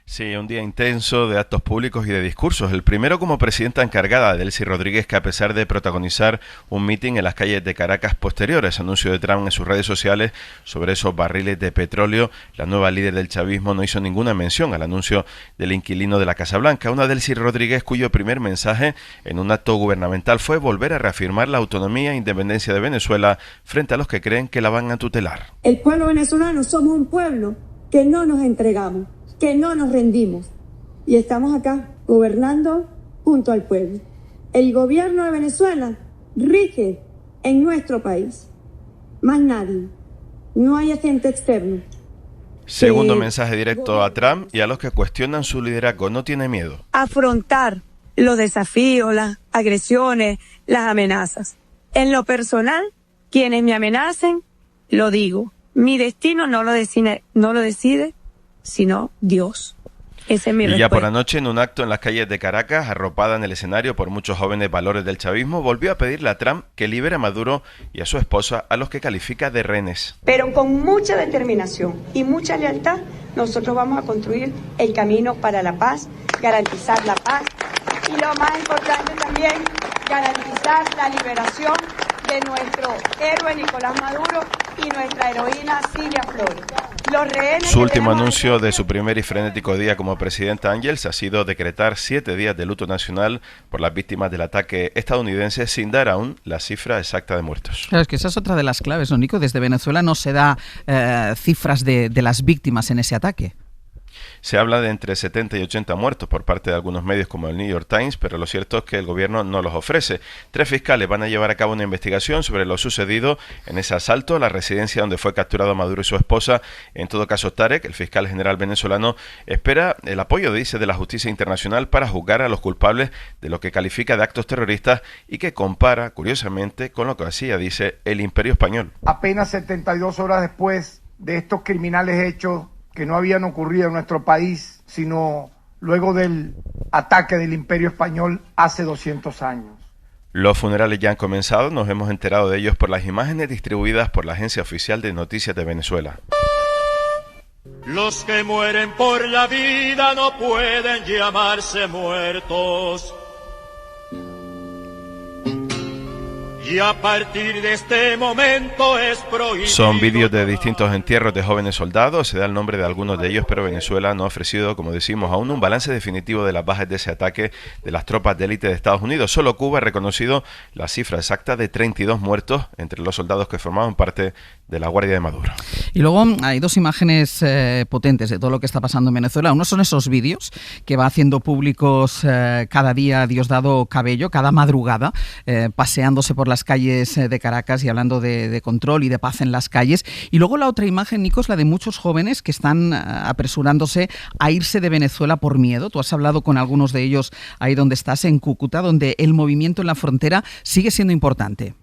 Sí, un día intenso de actos públicos y de discursos. El primero como presidenta encargada de Delcy Rodríguez, que a pesar de protagonizar un mitin en las calles de Caracas posterior a ese anuncio de Trump en sus redes sociales sobre esos barriles de petróleo, la nueva líder del chavismo no hizo ninguna mención al anuncio del inquilino de la Casa Blanca. Una Delcy Rodríguez cuyo primer mensaje en un acto gubernamental fue volver a reafirmar la autonomía e independencia de Venezuela frente a los que creen que la van a tutelar. El pueblo venezolano somos un pueblo que no nos entregamos, que no nos rendimos, y estamos acá gobernando junto al pueblo. El gobierno de Venezuela rige en nuestro país, más nadie. no hay agente externo. Segundo mensaje directo a Trump y a los que cuestionan su liderazgo. No tiene miedo. Afrontar los desafíos, las agresiones, las amenazas. En lo personal, quienes me amenacen, lo digo. Mi destino no lo decide, sino Dios. Ese es mi respuesta. Ya por anoche, en un acto en las calles de Caracas, arropada en el escenario por muchos jóvenes valores del chavismo, volvió a pedirle a Trump que libere a Maduro y a su esposa, a los que califica de rehenes. Pero con mucha determinación y mucha lealtad, nosotros vamos a construir el camino para la paz, garantizar la paz y lo más importante también, garantizar la liberación de nuestro héroe Nicolás Maduro y nuestra heroína Silvia Flores. Los rehenes. Su último anuncio de su primer y frenético día como presidenta Ángels ha sido decretar 7 días de luto nacional por las víctimas del ataque estadounidense, sin dar aún la cifra exacta de muertos. Claro, es que esa es otra de las claves, ¿no, Nico? Desde Venezuela no se da cifras de las víctimas en ese ataque. Se habla de entre 70 y 80 muertos por parte de algunos medios como el New York Times, pero lo cierto es que el gobierno no los ofrece. 3 fiscales van a llevar a cabo una investigación sobre lo sucedido en ese asalto a la residencia donde fue capturado Maduro y su esposa. En todo caso, Tarek, el fiscal general venezolano, espera el apoyo, dice, de la justicia internacional para juzgar a los culpables de lo que califica de actos terroristas y que compara, curiosamente, con lo que hacía, dice, el Imperio Español. Apenas 72 horas después de estos criminales hechos que no habían ocurrido en nuestro país, sino luego del ataque del Imperio Español hace 200 años. Los funerales ya han comenzado, nos hemos enterado de ellos por las imágenes distribuidas por la Agencia Oficial de Noticias de Venezuela. Los que mueren por la vida no pueden llamarse muertos. Y a partir de este momento es prohibido. Son vídeos de distintos entierros de jóvenes soldados, se da el nombre de algunos de ellos, pero Venezuela no ha ofrecido, como decimos, aún un balance definitivo de las bajas de ese ataque de las tropas de élite de Estados Unidos. Solo Cuba ha reconocido la cifra exacta de 32 muertos entre los soldados que formaban parte de la Guardia de Maduro. Y luego hay 2 imágenes potentes de todo lo que está pasando en Venezuela. Uno son esos vídeos que va haciendo públicos cada día Diosdado Cabello, cada madrugada, paseándose por las calles de Caracas y hablando de control y de paz en las calles. Y luego la otra imagen, Nico, es la de muchos jóvenes que están apresurándose a irse de Venezuela por miedo. Tú has hablado con algunos de ellos ahí donde estás, en Cúcuta, donde el movimiento en la frontera sigue siendo importante.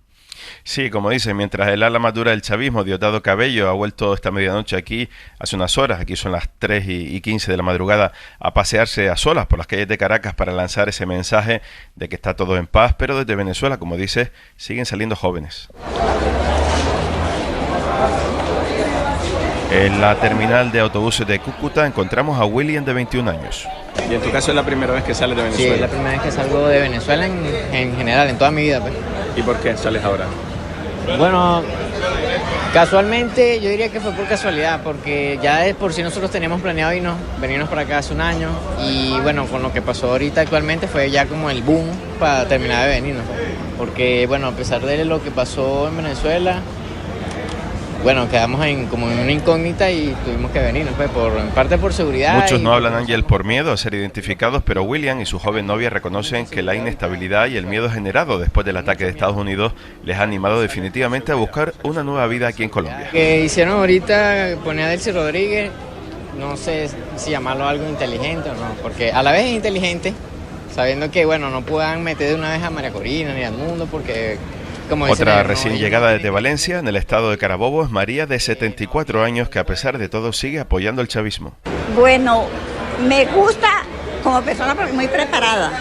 Sí, como dice, mientras el ala más dura del chavismo, Diosdado Cabello, ha vuelto esta medianoche aquí, hace unas horas, aquí son las 3:15 de la madrugada, a pasearse a solas por las calles de Caracas para lanzar ese mensaje de que está todo en paz, pero desde Venezuela, como dice, siguen saliendo jóvenes. En la terminal de autobuses de Cúcuta encontramos a William, de 21 años. ¿Y en tu caso es la primera vez que sales de Venezuela? Sí, es la primera vez que salgo de Venezuela en general, en toda mi vida, pues. ¿Y por qué sales ahora? Bueno, casualmente yo diría que fue por casualidad, porque ya de por sí nosotros teníamos planeado venirnos para acá hace un año y bueno, con lo que pasó ahorita actualmente fue ya como el boom para terminar de venirnos, porque bueno, a pesar de lo que pasó en Venezuela, bueno, quedamos como en una incógnita y tuvimos que venirnos, pues, en parte por seguridad. Muchos no hablan, Ángel, por miedo a ser identificados, pero William y su joven novia reconocen que la inestabilidad y el miedo generado después del ataque de Estados Unidos les ha animado definitivamente a buscar una nueva vida aquí en Colombia. Que hicieron ahorita, poner a Delcy Rodríguez, no sé si llamarlo algo inteligente o no, porque a la vez es inteligente, sabiendo que, bueno, no puedan meter de una vez a María Corina ni al mundo, porque... Otra recién llegada desde Valencia, en el estado de Carabobo, es María, de 74 años, que a pesar de todo sigue apoyando el chavismo. Bueno, me gusta como persona porque es muy preparada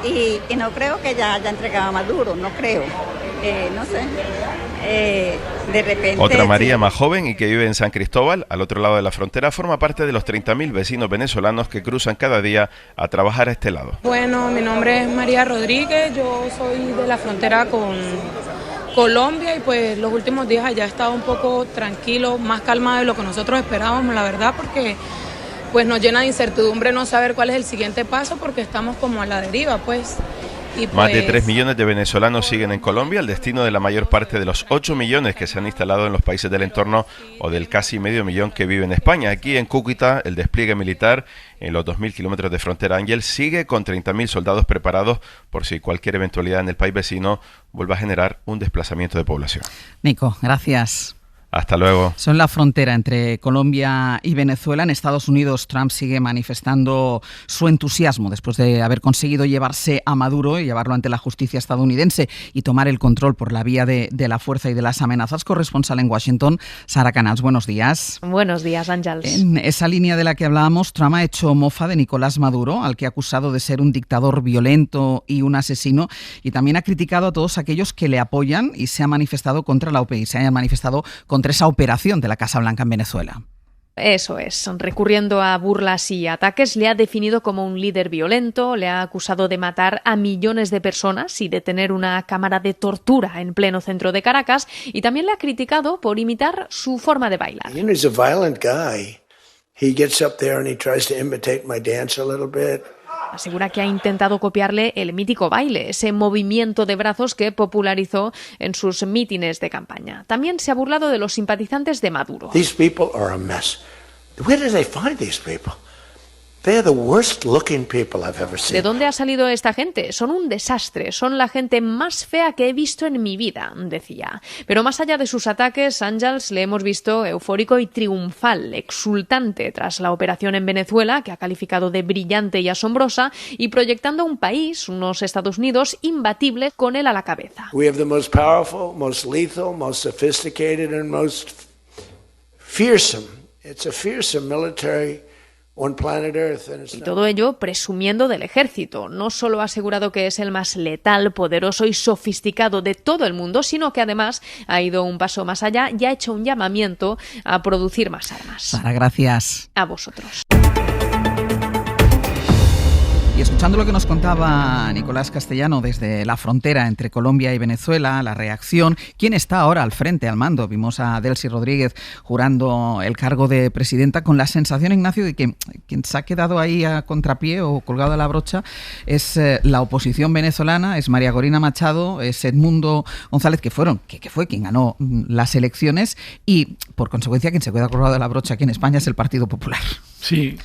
y no creo que ya haya entregado a Maduro, no creo, no sé. De repente... Otra María, más joven y que vive en San Cristóbal, al otro lado de la frontera, forma parte de los 30.000 vecinos venezolanos que cruzan cada día a trabajar a este lado. Bueno, mi nombre es María Rodríguez, yo soy de la frontera con Colombia y pues los últimos días allá he estado un poco tranquilo, más calmado de lo que nosotros esperábamos, la verdad, porque pues nos llena de incertidumbre no saber cuál es el siguiente paso porque estamos como a la deriva, pues. Y Más de 3 millones de venezolanos siguen en Colombia, el destino de la mayor parte de los 8 millones que se han instalado en los países del entorno o del casi medio millón que vive en España. Aquí en Cúcuta, el despliegue militar en los 2.000 kilómetros de frontera, Ángel, sigue con 30.000 soldados preparados por si cualquier eventualidad en el país vecino vuelva a generar un desplazamiento de población. Nico, gracias. Hasta luego. Son la frontera entre Colombia y Venezuela. En Estados Unidos, Trump sigue manifestando su entusiasmo después de haber conseguido llevarse a Maduro y llevarlo ante la justicia estadounidense y tomar el control por la vía de la fuerza y de las amenazas. Corresponsal en Washington, Sara Canals, buenos días. Buenos días, Ángels. En esa línea de la que hablábamos, Trump ha hecho mofa de Nicolás Maduro, al que ha acusado de ser un dictador violento y un asesino, y también ha criticado a todos aquellos que le apoyan y se ha manifestado contra la OPI, se hayan manifestado contra esa operación de la Casa Blanca en Venezuela. Eso es, recurriendo a burlas y ataques, le ha definido como un líder violento, le ha acusado de matar a millones de personas y de tener una cámara de tortura en pleno centro de Caracas, y también le ha criticado por imitar su forma de bailar. You know, he's a violent guy. He gets up there and he tries to imitate my dance a little bit. Asegura que ha intentado copiarle el mítico baile, ese movimiento de brazos que popularizó en sus mítines de campaña. También se ha burlado de los simpatizantes de Maduro. These people are a mess. Where did they find these people? They are the worst looking people I've ever seen. ¿De dónde ha salido esta gente? Son un desastre, son la gente más fea que he visto en mi vida, decía. Pero más allá de sus ataques, Ángels, le hemos visto eufórico y triunfal, exultante tras la operación en Venezuela, que ha calificado de brillante y asombrosa, y proyectando un país, unos Estados Unidos, imbatibles con él a la cabeza. We have the most powerful, most lethal, most sophisticated and most fearsome. It's a fearsome military on planet Earth. Y todo ello presumiendo del ejército. No solo ha asegurado que es el más letal, poderoso y sofisticado de todo el mundo, sino que además ha ido un paso más allá y ha hecho un llamamiento a producir más armas. Sara, gracias. A vosotros. Y escuchando lo que nos contaba Nicolás Castellano desde la frontera entre Colombia y Venezuela, la reacción, ¿quién está ahora al frente, al mando? Vimos a Delcy Rodríguez jurando el cargo de presidenta con la sensación, Ignacio, de que quien se ha quedado ahí a contrapié o colgado a la brocha es la oposición venezolana, es María Corina Machado, es Edmundo González, que fue quien ganó las elecciones, y por consecuencia quien se queda colgado a la brocha aquí en España es el Partido Popular. Sí,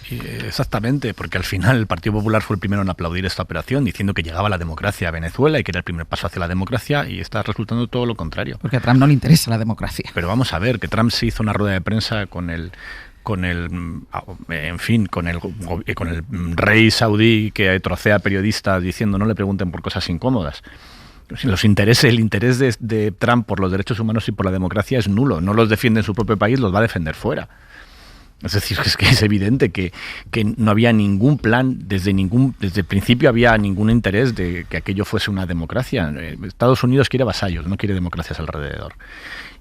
exactamente, porque al final el Partido Popular fue el primero en aplaudir esta operación, diciendo que llegaba la democracia a Venezuela y que era el primer paso hacia la democracia, y está resultando todo lo contrario. Porque a Trump no le interesa la democracia. Pero vamos a ver, que Trump se hizo una rueda de prensa con el rey saudí que trocea periodistas diciendo no le pregunten por cosas incómodas. El interés de Trump por los derechos humanos y por la democracia es nulo. No los defiende en su propio país, los va a defender fuera. Es decir, es que es evidente que no había ningún plan, desde el principio había ningún interés de que aquello fuese una democracia. Estados Unidos quiere vasallos, no quiere democracias alrededor.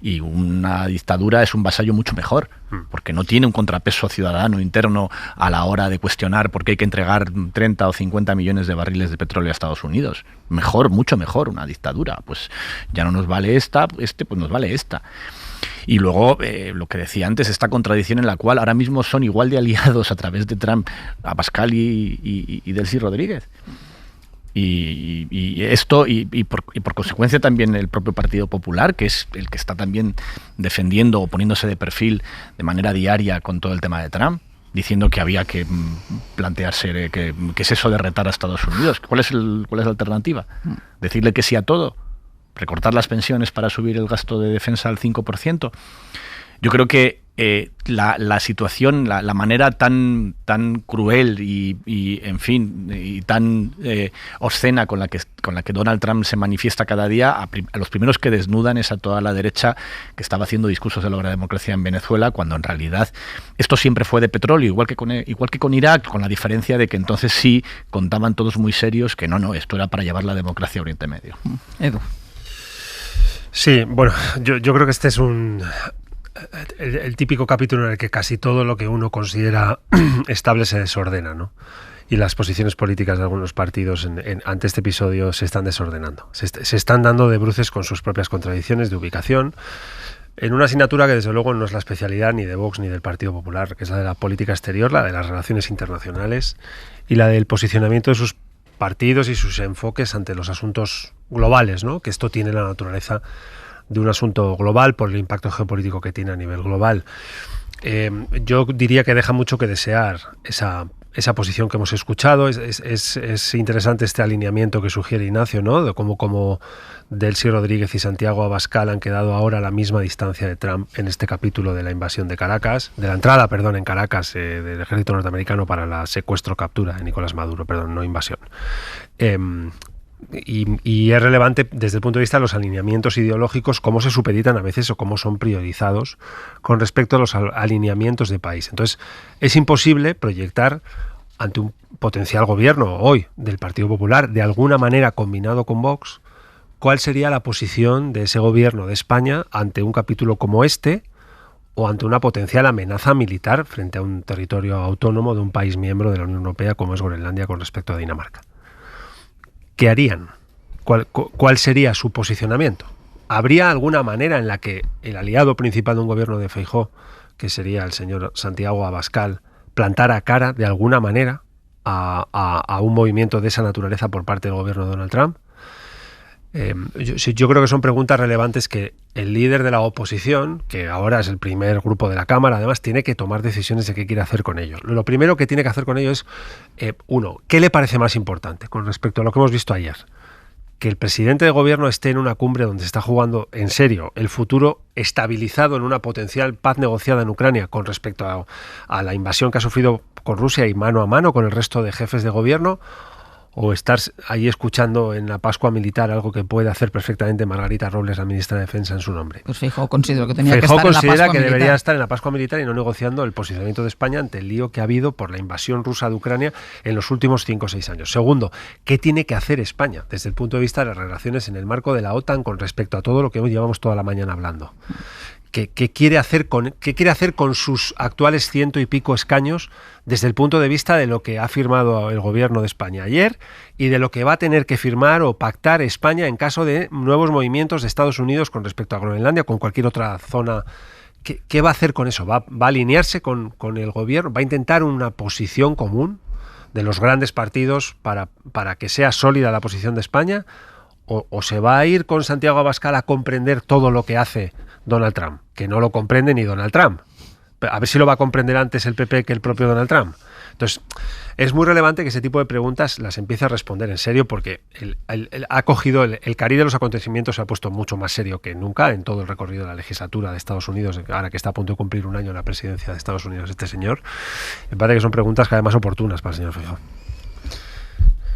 Y una dictadura es un vasallo mucho mejor, porque no tiene un contrapeso ciudadano interno a la hora de cuestionar por qué hay que entregar 30 o 50 millones de barriles de petróleo a Estados Unidos. Mejor, mucho mejor una dictadura. Pues ya no nos vale esta, pues nos vale esta. Y luego, lo que decía antes, esta contradicción en la cual ahora mismo son igual de aliados a través de Trump Abascal y Delcy Rodríguez. Y esto, y por consecuencia también el propio Partido Popular, que es el que está también defendiendo o poniéndose de perfil de manera diaria con todo el tema de Trump, diciendo que había que plantearse qué es eso de retar a Estados Unidos. ¿Cuál es la alternativa? ¿Decirle que sí a todo? ¿Recortar las pensiones para subir el gasto de defensa al 5%? Yo creo que la situación, la manera tan cruel y en fin, y tan obscena con la que Donald Trump se manifiesta cada día, a los primeros que desnudan es a toda la derecha que estaba haciendo discursos de la democracia en Venezuela, cuando en realidad esto siempre fue de petróleo, igual que con Irak, con la diferencia de que entonces sí contaban todos muy serios que no, esto era para llevar la democracia a Oriente Medio. Edu. Sí, bueno, yo creo que este es el típico capítulo en el que casi todo lo que uno considera estable se desordena, ¿no? Y las posiciones políticas de algunos partidos ante este episodio se están desordenando. Se están dando de bruces con sus propias contradicciones de ubicación, en una asignatura que desde luego no es la especialidad ni de Vox ni del Partido Popular, que es la de la política exterior, la de las relaciones internacionales y la del posicionamiento de sus partidos y sus enfoques ante los asuntos globales, ¿no? Que esto tiene la naturaleza de un asunto global por el impacto geopolítico que tiene a nivel global. Yo diría que deja mucho que desear esa esa posición que hemos escuchado. Es interesante este alineamiento que sugiere Ignacio, ¿no? De cómo Delcy Rodríguez y Santiago Abascal han quedado ahora a la misma distancia de Trump en este capítulo de la invasión de Caracas, de la entrada, en Caracas del ejército norteamericano para la secuestro-captura de Nicolás Maduro, no invasión. Y es relevante desde el punto de vista de los alineamientos ideológicos, cómo se supeditan a veces o cómo son priorizados con respecto a los alineamientos de país. Entonces, es imposible proyectar ante un potencial gobierno hoy del Partido Popular, de alguna manera combinado con Vox, cuál sería la posición de ese gobierno de España ante un capítulo como este o ante una potencial amenaza militar frente a un territorio autónomo de un país miembro de la Unión Europea como es Groenlandia con respecto a Dinamarca. ¿Qué harían? ¿Cuál sería su posicionamiento? ¿Habría alguna manera en la que el aliado principal de un gobierno de Feijóo, que sería el señor Santiago Abascal, plantara cara de alguna manera a un movimiento de esa naturaleza por parte del gobierno de Donald Trump? Yo creo que son preguntas relevantes que el líder de la oposición, que ahora es el primer grupo de la Cámara, además tiene que tomar decisiones de qué quiere hacer con ellos. Lo primero que tiene que hacer con ellos es, uno, ¿qué le parece más importante con respecto a lo que hemos visto ayer? Que el presidente de gobierno esté en una cumbre donde se está jugando en serio el futuro estabilizado en una potencial paz negociada en Ucrania con respecto a la invasión que ha sufrido con Rusia y mano a mano con el resto de jefes de gobierno, o estar ahí escuchando en la Pascua Militar algo que puede hacer perfectamente Margarita Robles, la ministra de Defensa, en su nombre. Pues Feijóo considero que tenía que estar en la Pascua Militar. Considera que debería estar en la Pascua Militar y no negociando el posicionamiento de España ante el lío que ha habido por la invasión rusa de Ucrania en los últimos 5 o 6 años. Segundo, ¿qué tiene que hacer España desde el punto de vista de las relaciones en el marco de la OTAN con respecto a todo lo que hoy llevamos toda la mañana hablando? ¿Qué quiere hacer con sus actuales 100 y pico escaños desde el punto de vista de lo que ha firmado el gobierno de España ayer y de lo que va a tener que firmar o pactar España en caso de nuevos movimientos de Estados Unidos con respecto a Groenlandia o con cualquier otra zona? ¿Qué va a hacer con eso? ¿Va a alinearse con el gobierno? ¿Va a intentar una posición común de los grandes partidos para que sea sólida la posición de España? ¿O se va a ir con Santiago Abascal a comprender todo lo que hace Donald Trump? Que no lo comprende ni Donald Trump. A ver si lo va a comprender antes el PP que el propio Donald Trump. Entonces, es muy relevante que ese tipo de preguntas las empiece a responder en serio, porque ha cogido el cariz de los acontecimientos, se ha puesto mucho más serio que nunca en todo el recorrido de la legislatura de Estados Unidos, ahora que está a punto de cumplir un año en la presidencia de Estados Unidos este señor. Me parece que son preguntas cada vez más oportunas para el señor Feijóo.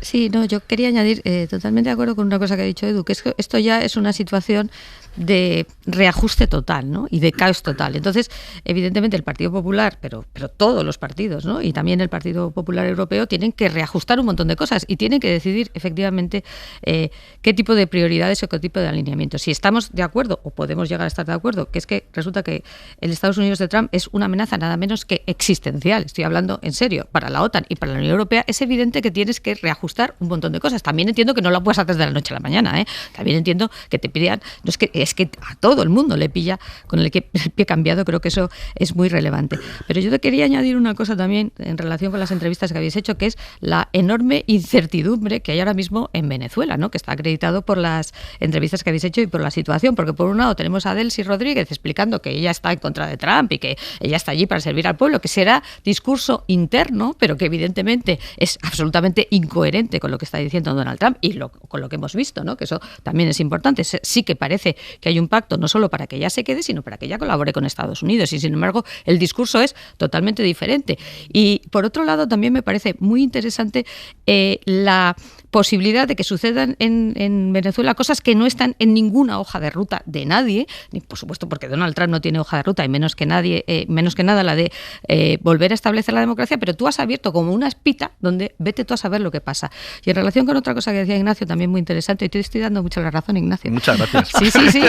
Sí, no, yo quería añadir, totalmente de acuerdo con una cosa que ha dicho Edu, que es que esto ya es una situación de reajuste total, ¿no? Y de caos total. Entonces, evidentemente el Partido Popular, pero todos los partidos, ¿no? Y también el Partido Popular Europeo tienen que reajustar un montón de cosas y tienen que decidir efectivamente qué tipo de prioridades o qué tipo de alineamientos. Si estamos de acuerdo o podemos llegar a estar de acuerdo, que es que resulta que el Estados Unidos de Trump es una amenaza nada menos que existencial, estoy hablando en serio, para la OTAN y para la Unión Europea, es evidente que tienes que reajustar un montón de cosas. También entiendo que no la puedes hacer de la noche a la mañana, ¿eh? También entiendo que te pidan, no es que a todo el mundo le pilla con el pie cambiado, creo que eso es muy relevante. Pero yo te quería añadir una cosa también en relación con las entrevistas que habéis hecho, que es la enorme incertidumbre que hay ahora mismo en Venezuela, ¿no? Que está acreditado por las entrevistas que habéis hecho y por la situación, porque por un lado tenemos a Delcy Rodríguez explicando que ella está en contra de Trump y que ella está allí para servir al pueblo, que será discurso interno, pero que evidentemente es absolutamente incoherente con lo que está diciendo Donald Trump y con lo que hemos visto, ¿no? Que eso también es importante. Sí que parece que hay un pacto no solo para que ella se quede, sino para que ella colabore con Estados Unidos, y sin embargo el discurso es totalmente diferente. Y por otro lado también me parece muy interesante la posibilidad de que sucedan en Venezuela cosas que no están en ninguna hoja de ruta de nadie, ni por supuesto porque Donald Trump no tiene hoja de ruta y menos que nada la de volver a establecer la democracia, pero tú has abierto como una espita donde vete tú a saber lo que pasa. Y en relación con otra cosa que decía Ignacio, también muy interesante, y te estoy dando mucho la razón, Ignacio. Muchas gracias. Sí.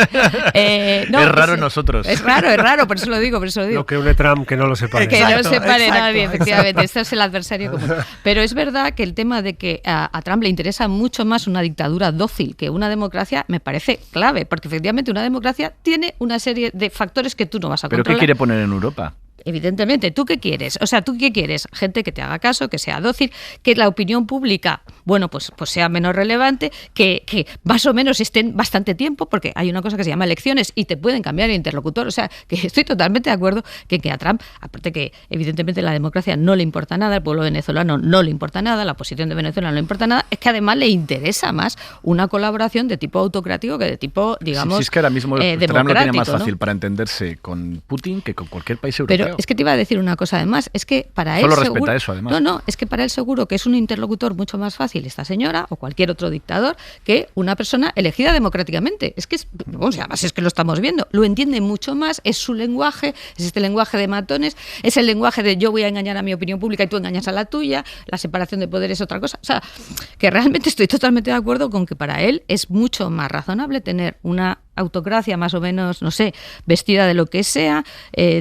No, es raro en nosotros. Es raro, por eso lo digo. Lo que une Trump, que no lo separe. Que no lo separe nadie, efectivamente. Este es el adversario común. Pero es verdad que el tema de que a Trump le interesa mucho más una dictadura dócil que una democracia me parece clave, porque efectivamente una democracia tiene una serie de factores que tú no vas a controlar. ¿Pero qué quiere poner en Europa? evidentemente, ¿tú qué quieres? O sea, ¿tú qué quieres? Gente que te haga caso, que sea dócil, que la opinión pública, bueno, pues sea menos relevante, que más o menos estén bastante tiempo, porque hay una cosa que se llama elecciones y te pueden cambiar el interlocutor. O sea, que estoy totalmente de acuerdo que a Trump, aparte que evidentemente la democracia no le importa nada, el pueblo venezolano no le importa nada, la oposición de Venezuela no le importa nada, es que además le interesa más una colaboración de tipo autocrático que de tipo, digamos, sí, es que ahora mismo Trump lo tiene más fácil, ¿no?, para entenderse con Putin que con cualquier país europeo. Pero es que te iba a decir una cosa además, es que para él solo seguro, respeta eso, además. No, es que para él seguro que es un interlocutor mucho más fácil esta señora o cualquier otro dictador que una persona elegida democráticamente. Es que además es que lo estamos viendo, lo entiende mucho más, es su lenguaje, es este lenguaje de matones, es el lenguaje de yo voy a engañar a mi opinión pública y tú engañas a la tuya, la separación de poderes es otra cosa. O sea, que realmente estoy totalmente de acuerdo con que para él es mucho más razonable tener una autocracia más o menos, no sé, vestida de lo que sea,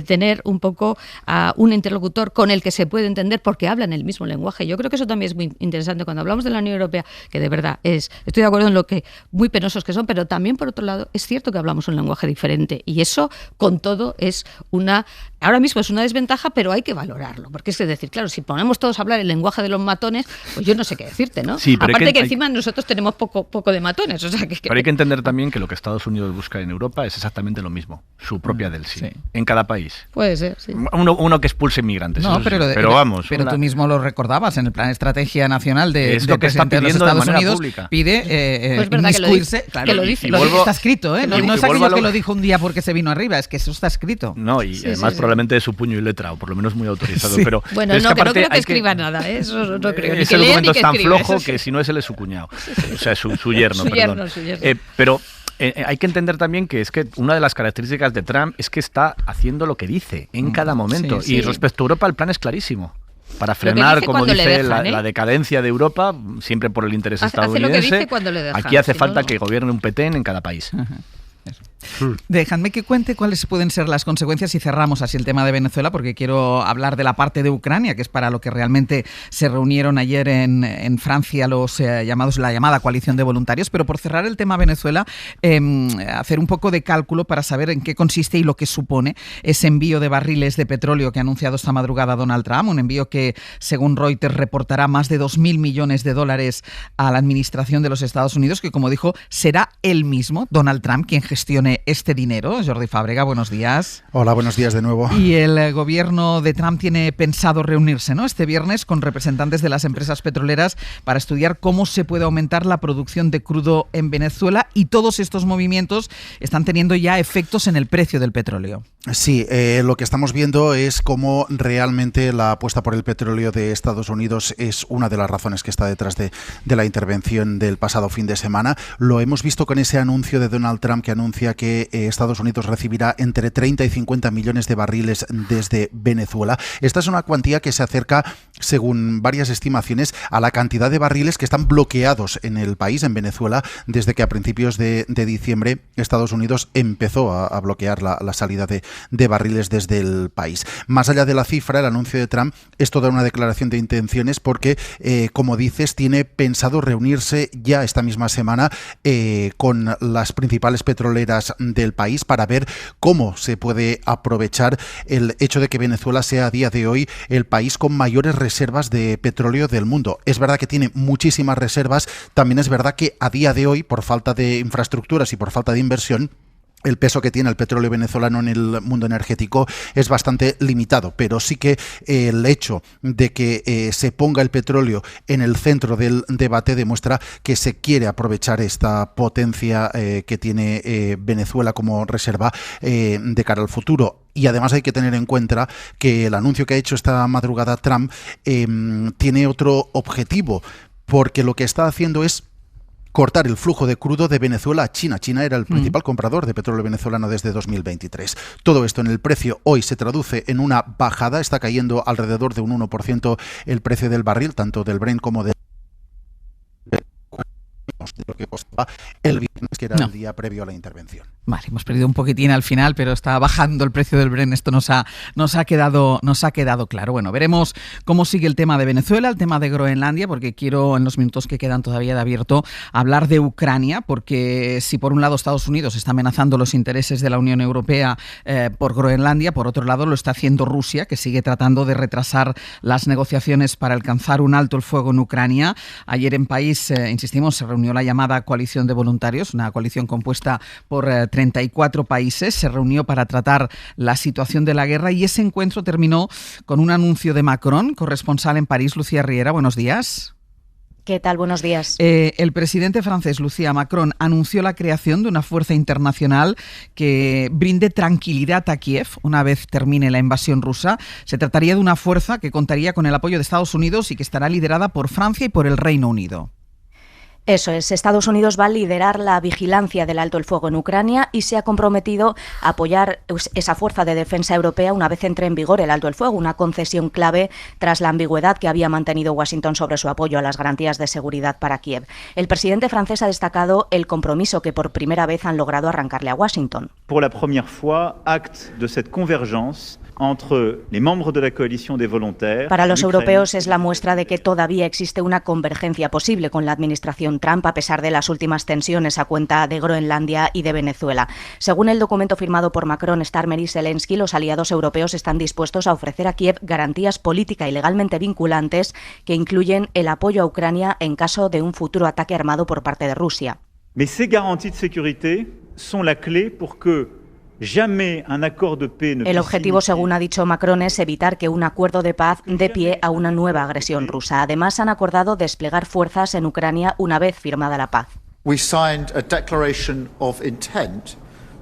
tener un poco a un interlocutor con el que se puede entender porque hablan el mismo lenguaje. Yo creo que eso también es muy interesante cuando hablamos de la Unión Europea, que de verdad estoy de acuerdo en lo que muy penosos que son, pero también por otro lado es cierto que hablamos un lenguaje diferente y eso con todo es ahora mismo es una desventaja, pero hay que valorarlo, porque es decir, claro, si ponemos todos a hablar el lenguaje de los matones, pues yo no sé qué decirte, ¿no? Sí, aparte que encima nosotros tenemos poco de matones, o sea que... Pero hay que entender también que lo que Estados Unidos busca en Europa es exactamente lo mismo, su propia Delsi, en cada país. Puede ser, sí. Uno que expulse inmigrantes. No, pero vamos. Pero tú mismo lo recordabas en el Plan Estrategia Nacional del presidente de los Estados Unidos, pública. Pide pues verdad inmiscuirse. que lo dice. Está escrito, ¿eh? No es aquello que lo dijo un día porque se vino arriba, es que eso está escrito. No, y además probablemente de su puño y letra, o por lo menos muy autorizado. Pero, bueno, pero no creo que escriba nada, ¿eh? Eso no creo. Ese documento es tan flojo que si no es él es su cuñado. O sea, su yerno, perdón. Pero hay que entender también que es que una de las características de Trump es que está haciendo lo que dice en cada momento. Y respecto a Europa el plan es clarísimo. Para frenar, como dice, la decadencia de Europa, siempre por el interés estadounidense, aquí hace falta que gobierne un petén en cada país. Dejadme que cuente cuáles pueden ser las consecuencias y cerramos así el tema de Venezuela, porque quiero hablar de la parte de Ucrania, que es para lo que realmente se reunieron ayer en Francia la llamada coalición de voluntarios. Pero por cerrar el tema Venezuela, hacer un poco de cálculo para saber en qué consiste y lo que supone ese envío de barriles de petróleo que ha anunciado esta madrugada Donald Trump, un envío que, según Reuters, reportará más de 2.000 millones de dólares a la administración de los Estados Unidos, que, como dijo, será él mismo, Donald Trump, quien gestione este dinero. Jordi Fábrega, buenos días. Hola, buenos días de nuevo. Y el gobierno de Trump tiene pensado reunirse, ¿no?, este viernes con representantes de las empresas petroleras para estudiar cómo se puede aumentar la producción de crudo en Venezuela, y todos estos movimientos están teniendo ya efectos en el precio del petróleo. Sí, lo que estamos viendo es cómo realmente la apuesta por el petróleo de Estados Unidos es una de las razones que está detrás de la intervención del pasado fin de semana. Lo hemos visto con ese anuncio de Donald Trump que anuncia que Estados Unidos recibirá entre 30 y 50 millones de barriles desde Venezuela. Esta es una cuantía que se acerca, según varias estimaciones, a la cantidad de barriles que están bloqueados en el país, en Venezuela, desde que a principios de diciembre Estados Unidos empezó a bloquear la salida de barriles desde el país. Más allá de la cifra, el anuncio de Trump es toda una declaración de intenciones porque, como dices, tiene pensado reunirse ya esta misma semana con las principales petroleras del país para ver cómo se puede aprovechar el hecho de que Venezuela sea a día de hoy el país con mayores reservas de petróleo del mundo. Es verdad que tiene muchísimas reservas, también es verdad que a día de hoy, por falta de infraestructuras y por falta de inversión, el peso que tiene el petróleo venezolano en el mundo energético es bastante limitado, pero sí que el hecho de que se ponga el petróleo en el centro del debate demuestra que se quiere aprovechar esta potencia que tiene Venezuela como reserva de cara al futuro. Y además hay que tener en cuenta que el anuncio que ha hecho esta madrugada Trump tiene otro objetivo, porque lo que está haciendo es cortar el flujo de crudo de Venezuela a China. China era el principal comprador de petróleo venezolano desde 2023. Todo esto en el precio hoy se traduce en una bajada. Está cayendo alrededor de un 1% el precio del barril, tanto del Brent como del de lo que costaba el viernes, que era el día previo a la intervención. Vale, hemos perdido un poquitín al final, pero está bajando el precio del Brent. Esto nos ha quedado claro. Bueno, veremos cómo sigue el tema de Venezuela, el tema de Groenlandia, porque quiero en los minutos que quedan todavía de abierto hablar de Ucrania, porque si por un lado Estados Unidos está amenazando los intereses de la Unión Europea por Groenlandia, por otro lado lo está haciendo Rusia, que sigue tratando de retrasar las negociaciones para alcanzar un alto el fuego en Ucrania. Ayer en París, insistimos, se reunió la llamada Coalición de Voluntarios, una coalición compuesta por 34 países. Se reunió para tratar la situación de la guerra y ese encuentro terminó con un anuncio de Macron, corresponsal en París. Lucía Riera, buenos días. ¿Qué tal? Buenos días. El presidente francés, Lucía Macron, anunció la creación de una fuerza internacional que brinde tranquilidad a Kiev una vez termine la invasión rusa. Se trataría de una fuerza que contaría con el apoyo de Estados Unidos y que estará liderada por Francia y por el Reino Unido. Eso es, Estados Unidos va a liderar la vigilancia del alto el fuego en Ucrania y se ha comprometido a apoyar esa fuerza de defensa europea una vez entre en vigor el alto el fuego, una concesión clave tras la ambigüedad que había mantenido Washington sobre su apoyo a las garantías de seguridad para Kiev. El presidente francés ha destacado el compromiso que por primera vez han logrado arrancarle a Washington. Pour la première fois, acte de cette convergence entre les membres de la coalition des volontaires. Para los europeos es la muestra de que todavía existe una convergencia posible con la administración Trump a pesar de las últimas tensiones a cuenta de Groenlandia y de Venezuela. Según el documento firmado por Macron, Starmer y Zelensky, los aliados europeos están dispuestos a ofrecer a Kiev garantías política y legalmente vinculantes que incluyen el apoyo a Ucrania en caso de un futuro ataque armado por parte de Rusia. Mais ces garanties de sécurité sont la clé pour que el objetivo, según ha dicho Macron, es evitar que un acuerdo de paz dé pie a una nueva agresión rusa. Además, han acordado desplegar fuerzas en Ucrania una vez firmada la paz. We signed a declaration of intent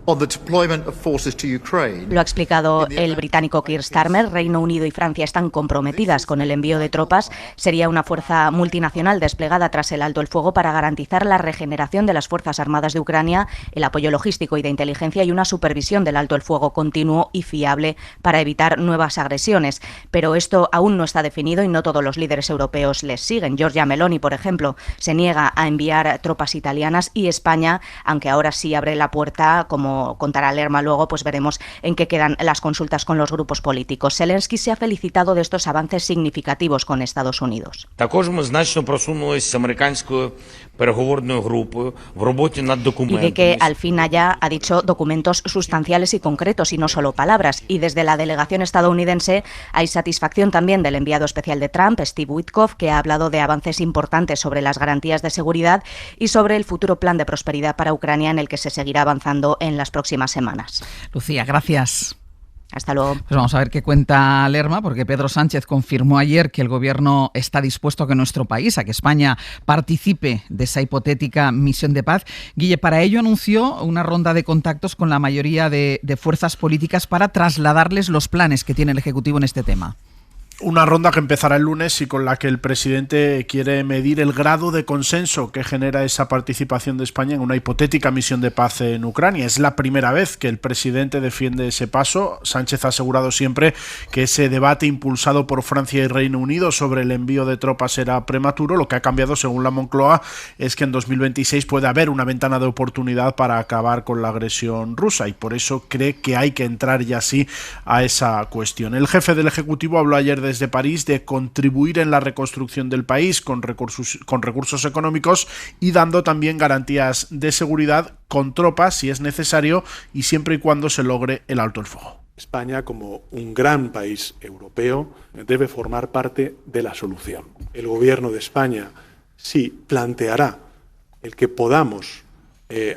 on the deployment of forces to Ukraine. Lo ha explicado el británico Keir Starmer. Reino Unido y Francia están comprometidas con el envío de tropas. Sería una fuerza multinacional desplegada tras el alto el fuego para garantizar la regeneración de las Fuerzas Armadas de Ucrania, el apoyo logístico y de inteligencia y una supervisión del alto el fuego continuo y fiable para evitar nuevas agresiones. Pero esto aún no está definido y no todos los líderes europeos les siguen. Giorgia Meloni, por ejemplo, se niega a enviar tropas italianas y España, aunque ahora sí abre la puerta, como contará Lerma luego, pues veremos en qué quedan las consultas con los grupos políticos. Zelensky se ha felicitado de estos avances significativos con Estados Unidos. Y de que al fin haya, ha dicho, documentos sustanciales y concretos y no solo palabras. Y desde la delegación estadounidense hay satisfacción también del enviado especial de Trump, Steve Witkoff, que ha hablado de avances importantes sobre las garantías de seguridad y sobre el futuro plan de prosperidad para Ucrania en el que se seguirá avanzando en las próximas semanas. Lucía, gracias. Hasta luego. Pues vamos a ver qué cuenta Lerma, porque Pedro Sánchez confirmó ayer que el Gobierno está dispuesto a que nuestro país, a que España participe de esa hipotética misión de paz. Guille, para ello anunció una ronda de contactos con la mayoría de fuerzas políticas para trasladarles los planes que tiene el Ejecutivo en este tema. Una ronda que empezará el lunes y con la que el presidente quiere medir el grado de consenso que genera esa participación de España en una hipotética misión de paz en Ucrania. Es la primera vez que el presidente defiende ese paso. Sánchez ha asegurado siempre que ese debate impulsado por Francia y Reino Unido sobre el envío de tropas era prematuro. Lo que ha cambiado, según la Moncloa, es que en 2026 puede haber una ventana de oportunidad para acabar con la agresión rusa y por eso cree que hay que entrar ya sí a esa cuestión. El jefe del Ejecutivo habló ayer desde París de contribuir en la reconstrucción del país con recursos económicos y dando también garantías de seguridad con tropas si es necesario y siempre y cuando se logre el alto el fuego. España, como un gran país europeo, debe formar parte de la solución. El gobierno de España sí planteará el que podamos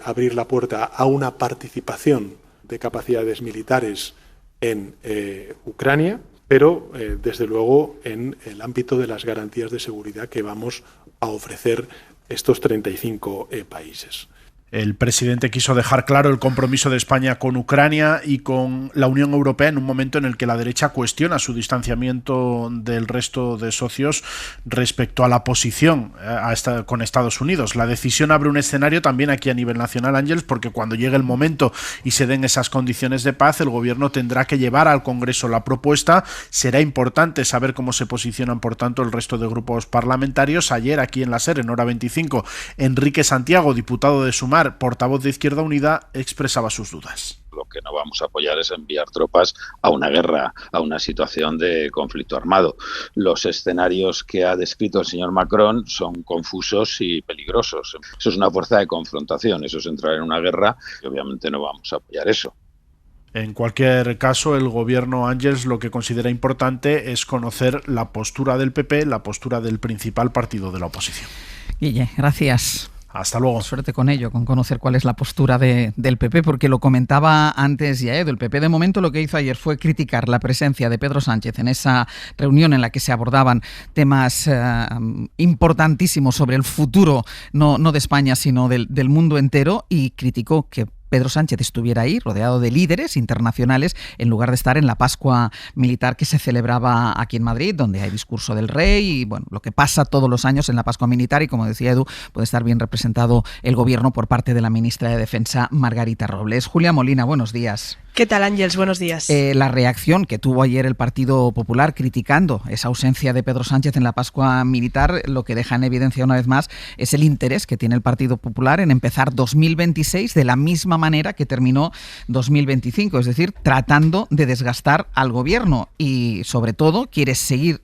abrir la puerta a una participación de capacidades militares en Ucrania, pero desde luego en el ámbito de las garantías de seguridad que vamos a ofrecer estos 35 países. El presidente quiso dejar claro el compromiso de España con Ucrania y con la Unión Europea en un momento en el que la derecha cuestiona su distanciamiento del resto de socios respecto a la posición con Estados Unidos. La decisión abre un escenario también aquí a nivel nacional, Ángeles, porque cuando llegue el momento y se den esas condiciones de paz, el gobierno tendrá que llevar al Congreso la propuesta. Será importante saber cómo se posicionan, por tanto, el resto de grupos parlamentarios. Ayer, aquí en la SER, en Hora 25, Enrique Santiago, diputado de Sumar, portavoz de Izquierda Unida, expresaba sus dudas. Lo que no vamos a apoyar es enviar tropas a una guerra, a una situación de conflicto armado. Los escenarios que ha descrito el señor Macron son confusos y peligrosos. Eso es una fuerza de confrontación, eso es entrar en una guerra y obviamente no vamos a apoyar eso. En cualquier caso, el gobierno, Ángels, lo que considera importante es conocer la postura del PP, la postura del principal partido de la oposición. Guille, gracias. Hasta luego. Suerte con ello, con conocer cuál es la postura del PP, porque lo comentaba antes ya Edu. El PP de momento lo que hizo ayer fue criticar la presencia de Pedro Sánchez en esa reunión en la que se abordaban temas importantísimos sobre el futuro, no de España, sino del mundo entero, y criticó que Pedro Sánchez estuviera ahí, rodeado de líderes internacionales, en lugar de estar en la Pascua Militar que se celebraba aquí en Madrid, donde hay discurso del rey y bueno, lo que pasa todos los años en la Pascua Militar, y como decía Edu, puede estar bien representado el gobierno por parte de la ministra de Defensa, Margarita Robles. Julia Molina, buenos días. ¿Qué tal, Ángels? Buenos días. La reacción que tuvo ayer el Partido Popular criticando esa ausencia de Pedro Sánchez en la Pascua Militar, lo que deja en evidencia una vez más es el interés que tiene el Partido Popular en empezar 2026 de la misma manera que terminó 2025, es decir, tratando de desgastar al gobierno, y sobre todo quiere seguir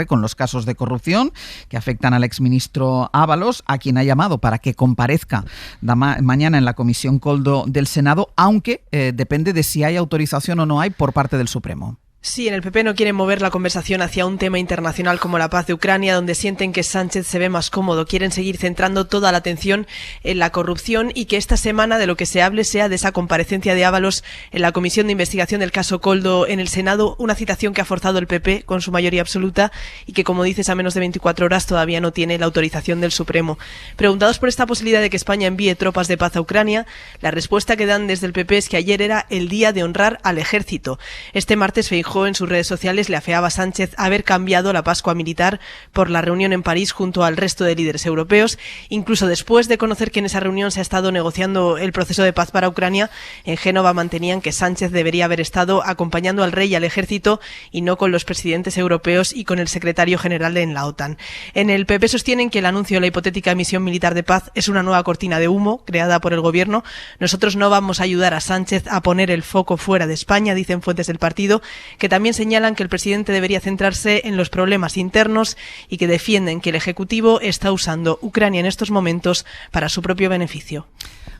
con los casos de corrupción que afectan al exministro Ábalos, a quien ha llamado para que comparezca mañana en la Comisión Koldo del Senado, aunque depende de si hay autorización o no hay por parte del Supremo. Sí, en el PP no quieren mover la conversación hacia un tema internacional como la paz de Ucrania, donde sienten que Sánchez se ve más cómodo. Quieren seguir centrando toda la atención en la corrupción y que esta semana de lo que se hable sea de esa comparecencia de Ábalos en la Comisión de Investigación del caso Koldo en el Senado, una citación que ha forzado el PP con su mayoría absoluta y que, como dices, a menos de 24 horas todavía no tiene la autorización del Supremo. Preguntados por esta posibilidad de que España envíe tropas de paz a Ucrania, la respuesta que dan desde el PP es que ayer era el día de honrar al ejército. Este martes Feijóo en sus redes sociales le afeaba a Sánchez haber cambiado la Pascua Militar por la reunión en París junto al resto de líderes europeos. Incluso después de conocer que en esa reunión se ha estado negociando el proceso de paz para Ucrania, en Génova mantenían que Sánchez debería haber estado acompañando al rey y al ejército y no con los presidentes europeos y con el secretario general en la OTAN. En el PP sostienen que el anuncio de la hipotética misión militar de paz es una nueva cortina de humo creada por el gobierno. Nosotros no vamos a ayudar a Sánchez a poner el foco fuera de España, dicen fuentes del partido, que también señalan que el presidente debería centrarse en los problemas internos y que defienden que el Ejecutivo está usando Ucrania en estos momentos para su propio beneficio.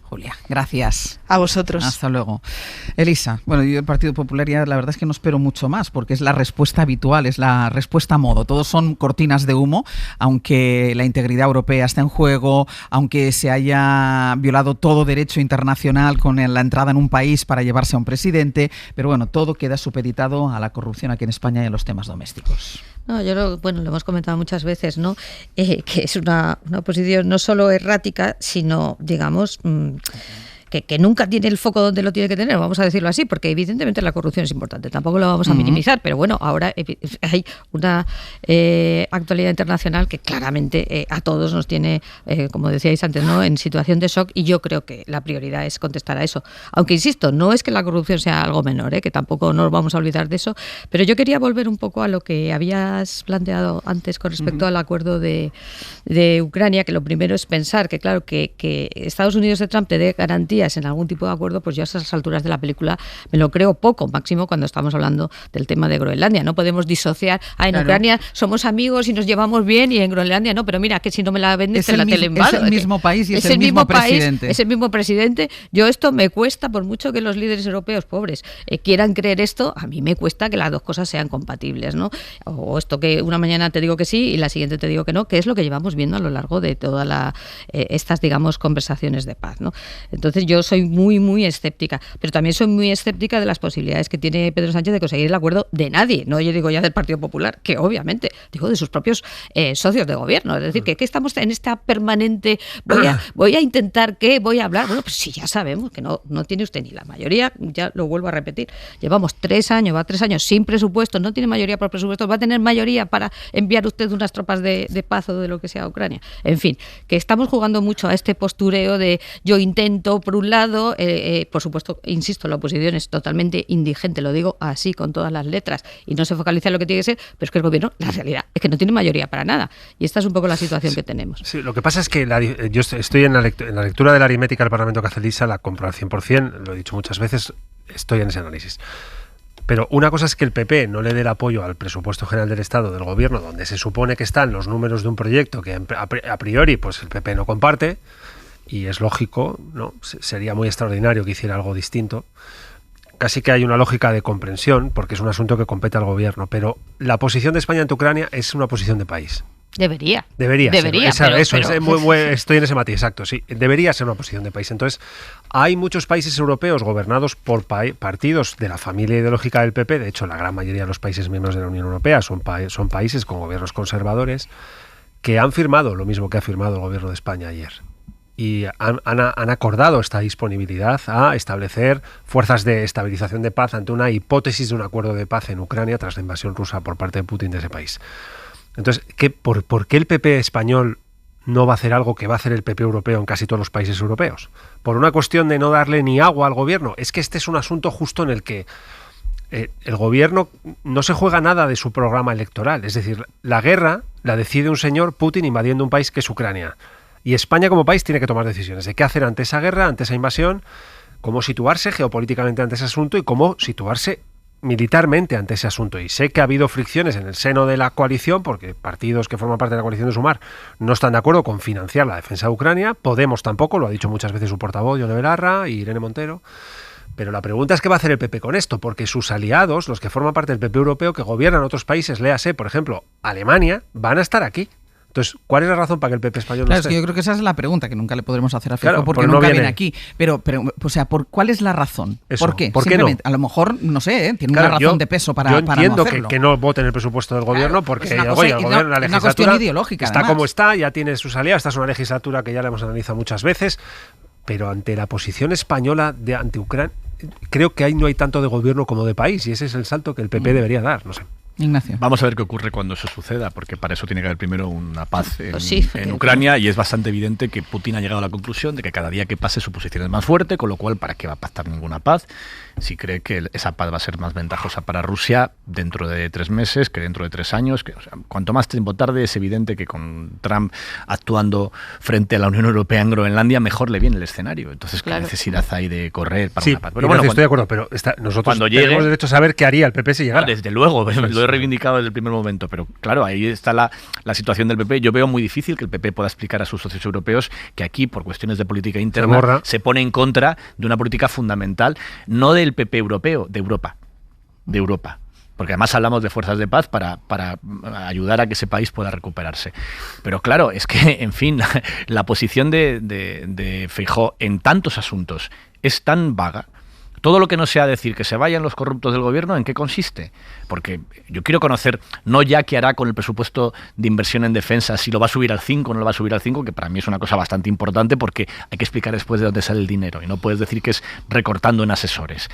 Julia, gracias. A vosotros. Hasta luego. Elisa, bueno, yo del Partido Popular ya la verdad es que no espero mucho más, porque es la respuesta habitual, es la respuesta a modo. Todos son cortinas de humo, aunque la integridad europea está en juego, aunque se haya violado todo derecho internacional con la entrada en un país para llevarse a un presidente, pero bueno, todo queda supeditado a la corrupción aquí en España y a los temas domésticos. No, lo hemos comentado muchas veces, ¿no? Que es una posición no solo errática, sino, digamos, que nunca tiene el foco donde lo tiene que tener, vamos a decirlo así, porque evidentemente la corrupción es importante, tampoco lo vamos a minimizar, pero bueno, ahora hay una actualidad internacional que claramente a todos nos tiene, como decíais antes, ¿no?, en situación de shock, y yo creo que la prioridad es contestar a eso. Aunque insisto, no es que la corrupción sea algo menor, que tampoco nos vamos a olvidar de eso, pero yo quería volver un poco a lo que habías planteado antes con respecto al acuerdo de Ucrania, que lo primero es pensar que, claro, que Estados Unidos de Trump te dé garantía en algún tipo de acuerdo, pues yo a esas alturas de la película me lo creo poco, máximo cuando estamos hablando del tema de Groenlandia. No podemos disociar, en Ucrania somos amigos y nos llevamos bien, y en Groenlandia no, pero mira, que si no me la vendes te la telembalo. Es el mismo país y es el mismo presidente. Es el mismo presidente. Yo esto me cuesta, por mucho que los líderes europeos pobres quieran creer esto, a mí me cuesta que las dos cosas sean compatibles, ¿no? O esto que una mañana te digo que sí y la siguiente te digo que no, que es lo que llevamos viendo a lo largo de todas estas, digamos, conversaciones de paz, ¿no? Entonces yo soy muy, muy escéptica, pero también soy muy escéptica de las posibilidades que tiene Pedro Sánchez de conseguir el acuerdo de nadie, no yo digo ya del Partido Popular, que obviamente, digo de sus propios socios de gobierno, es decir, que estamos en esta permanente, voy a intentar que, voy a hablar, bueno, pues sí, ya sabemos que no tiene usted ni la mayoría, ya lo vuelvo a repetir, llevamos 3 años sin presupuesto, no tiene mayoría por presupuesto, va a tener mayoría para enviar usted unas tropas de paz o de lo que sea a Ucrania. En fin, que estamos jugando mucho a este postureo de yo intento, por un lado, por supuesto, insisto, la oposición es totalmente indigente, lo digo así con todas las letras, y no se focaliza en lo que tiene que ser, pero es que el gobierno, la realidad es que no tiene mayoría para nada, y esta es un poco la situación que tenemos. Sí, lo que pasa es que yo estoy en la lectura de la aritmética del Parlamento que hace Elisa, la compro al 100%, lo he dicho muchas veces, estoy en ese análisis. Pero una cosa es que el PP no le dé el apoyo al presupuesto general del Estado del Gobierno, donde se supone que están los números de un proyecto que a priori pues el PP no comparte, y es lógico, ¿no? Sería muy extraordinario que hiciera algo distinto. Casi que hay una lógica de comprensión, porque es un asunto que compete al Gobierno, pero la posición de España ante Ucrania es una posición de país. Debería. Estoy en ese matiz, exacto, sí. Debería ser una posición de país. Entonces, hay muchos países europeos gobernados por partidos de la familia ideológica del PP. De hecho, la gran mayoría de los países miembros de la Unión Europea son países con gobiernos conservadores que han firmado lo mismo que ha firmado el gobierno de España ayer. Y han acordado esta disponibilidad a establecer fuerzas de estabilización de paz ante una hipótesis de un acuerdo de paz en Ucrania tras la invasión rusa por parte de Putin de ese país. Entonces, ¿por qué el PP español no va a hacer algo que va a hacer el PP europeo en casi todos los países europeos? ¿Por una cuestión de no darle ni agua al gobierno? Es que este es un asunto justo en el que el gobierno no se juega nada de su programa electoral. Es decir, la guerra la decide un señor Putin invadiendo un país que es Ucrania. Y España como país tiene que tomar decisiones de qué hacer ante esa guerra, ante esa invasión, cómo situarse geopolíticamente ante ese asunto y cómo situarse militarmente ante ese asunto. Y sé que ha habido fricciones en el seno de la coalición, porque partidos que forman parte de la coalición de Sumar no están de acuerdo con financiar la defensa de Ucrania. Podemos tampoco, lo ha dicho muchas veces su portavoz, Yone Belarra y Irene Montero. Pero la pregunta es qué va a hacer el PP con esto, porque sus aliados, los que forman parte del PP europeo, que gobiernan otros países, léase, por ejemplo, Alemania, van a estar aquí. Entonces, ¿cuál es la razón para que el PP español no esté? Es que yo creo que esa es la pregunta que nunca le podremos hacer a Feijóo, porque nunca viene aquí. Pero, o sea, ¿cuál es la razón? Eso, ¿por qué? ¿Por qué no? A lo mejor, no sé, tiene una razón de peso para no hacerlo. Yo entiendo que no voten el presupuesto del gobierno porque el gobierno, la legislatura cuestión ideológica, está además. Como está, ya tiene sus aliados. Esta es una legislatura que ya la hemos analizado muchas veces, pero ante la posición española ante Ucrania, creo que ahí no hay tanto de gobierno como de país, y ese es el salto que el PP debería dar, no sé. Ignacio. Vamos a ver qué ocurre cuando eso suceda, porque para eso tiene que haber primero una paz en Ucrania, y es bastante evidente que Putin ha llegado a la conclusión de que cada día que pase su posición es más fuerte, con lo cual ¿para qué va a pactar ninguna paz? Si cree que esa paz va a ser más ventajosa para Rusia dentro de 3 meses que dentro de 3 años, o sea, cuanto más tiempo tarde, es evidente que con Trump actuando frente a la Unión Europea en Groenlandia, mejor le viene el escenario. Entonces, ¿qué necesidad hay de correr para una paz? Pero bueno, estoy de acuerdo, pero nosotros tenemos derecho a saber qué haría el PP si llegara. No, desde luego, lo he reivindicado desde el primer momento, pero claro, ahí está la situación del PP. Yo veo muy difícil que el PP pueda explicar a sus socios europeos que aquí, por cuestiones de política interna, se pone en contra de una política fundamental, no del PP europeo, de Europa. Porque además hablamos de fuerzas de paz para ayudar a que ese país pueda recuperarse. Pero claro, es que, en fin, la posición de Feijóo en tantos asuntos es tan vaga. Todo lo que no sea decir que se vayan los corruptos del gobierno, ¿en qué consiste? Porque yo quiero conocer, no ya qué hará con el presupuesto de inversión en defensa, si lo va a subir al 5 o no lo va a subir al 5, que para mí es una cosa bastante importante porque hay que explicar después de dónde sale el dinero y no puedes decir que es recortando en asesores.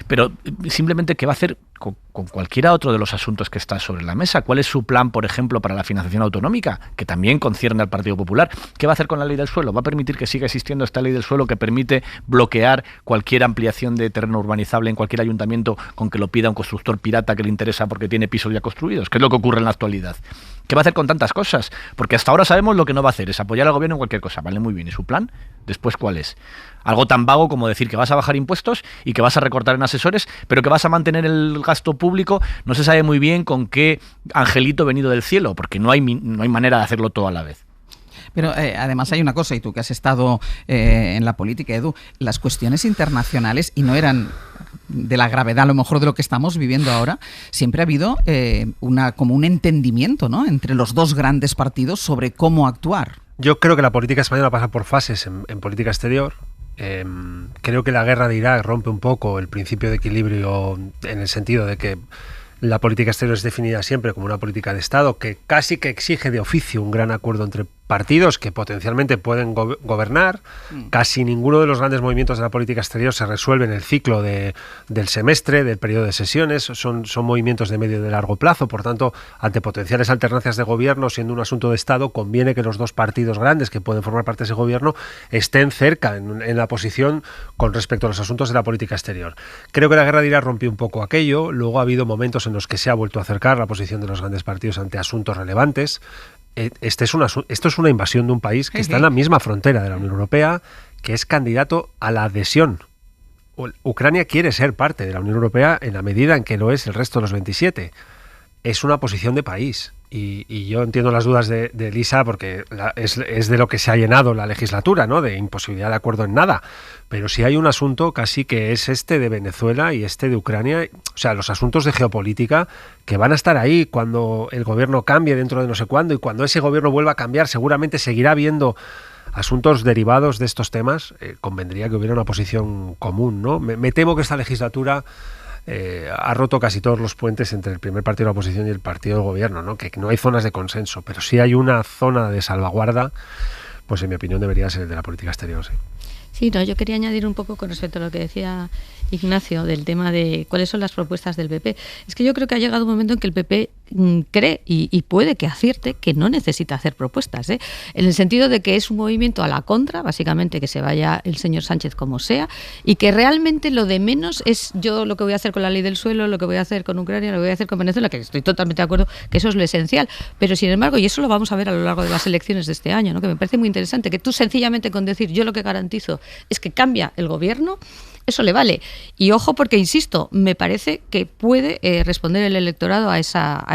Pero simplemente qué va a hacer con cualquiera otro de los asuntos que está sobre la mesa. ¿Cuál es su plan, por ejemplo, para la financiación autonómica, que también concierne al Partido Popular? ¿Qué va a hacer con la ley del suelo? ¿Va a permitir que siga existiendo esta ley del suelo que permite bloquear cualquier ampliación de terreno urbanizable en cualquier ayuntamiento con que lo pida un constructor pirata que le interesa porque tiene pisos ya construidos? ¿Qué es lo que ocurre en la actualidad? ¿Qué va a hacer con tantas cosas? Porque hasta ahora sabemos lo que no va a hacer, es apoyar al gobierno en cualquier cosa. Vale, muy bien. ¿Y su plan? Después, ¿cuál es? Algo tan vago como decir que vas a bajar impuestos y que vas a recortar en asesores, pero que vas a mantener el gasto público. No se sabe muy bien con qué angelito venido del cielo, porque no hay manera de hacerlo todo a la vez. Pero además hay una cosa, y tú que has estado en la política, Edu, las cuestiones internacionales, y no eran de la gravedad a lo mejor de lo que estamos viviendo ahora, siempre ha habido como un entendimiento, ¿no?, entre los dos grandes partidos sobre cómo actuar. Yo creo que la política española pasa por fases en política exterior. Creo que la guerra de Irak rompe un poco el principio de equilibrio en el sentido de que la política exterior es definida siempre como una política de Estado que casi que exige de oficio un gran acuerdo entre partidos que potencialmente pueden gobernar. Casi ninguno de los grandes movimientos de la política exterior se resuelve en el ciclo del semestre, del periodo de sesiones. Son movimientos de medio y de largo plazo. Por tanto, ante potenciales alternancias de gobierno, siendo un asunto de Estado, conviene que los dos partidos grandes que pueden formar parte de ese gobierno estén cerca en la posición con respecto a los asuntos de la política exterior. Creo que la guerra de Irak rompió un poco aquello. Luego ha habido momentos en los que se ha vuelto a acercar la posición de los grandes partidos ante asuntos relevantes. Esto es una invasión de un país que está en la misma frontera de la Unión Europea, que es candidato a la adhesión. Ucrania quiere ser parte de la Unión Europea en la medida en que lo es el resto de los 27. Es una posición de país. Y yo entiendo las dudas de Elisa porque es de lo que se ha llenado la legislatura, ¿no? De imposibilidad de acuerdo en nada. Pero sí hay un asunto casi que es este de Venezuela y este de Ucrania, o sea, los asuntos de geopolítica que van a estar ahí cuando el gobierno cambie dentro de no sé cuándo, y cuando ese gobierno vuelva a cambiar seguramente seguirá habiendo asuntos derivados de estos temas. Convendría que hubiera una posición común, ¿no? Me temo que esta legislatura ha roto casi todos los puentes entre el primer partido de la oposición y el partido del gobierno, ¿no? Que no hay zonas de consenso, pero sí hay una zona de salvaguarda, pues en mi opinión debería ser el de la política exterior, sí. Sí, no, yo quería añadir un poco con respecto a lo que decía Ignacio del tema de cuáles son las propuestas del PP. Es que yo creo que ha llegado un momento en que el PP cree y puede que acierte que no necesita hacer propuestas, en el sentido de que es un movimiento a la contra, básicamente que se vaya el señor Sánchez como sea, y que realmente lo de menos es yo lo que voy a hacer con la ley del suelo, lo que voy a hacer con Ucrania, lo que voy a hacer con Venezuela, que estoy totalmente de acuerdo que eso es lo esencial, pero sin embargo, y eso lo vamos a ver a lo largo de las elecciones de este año, ¿no? Que me parece muy interesante, que tú sencillamente con decir yo lo que garantizo es que cambia el gobierno, eso le vale. Y ojo, porque insisto, me parece que puede responder el electorado a esa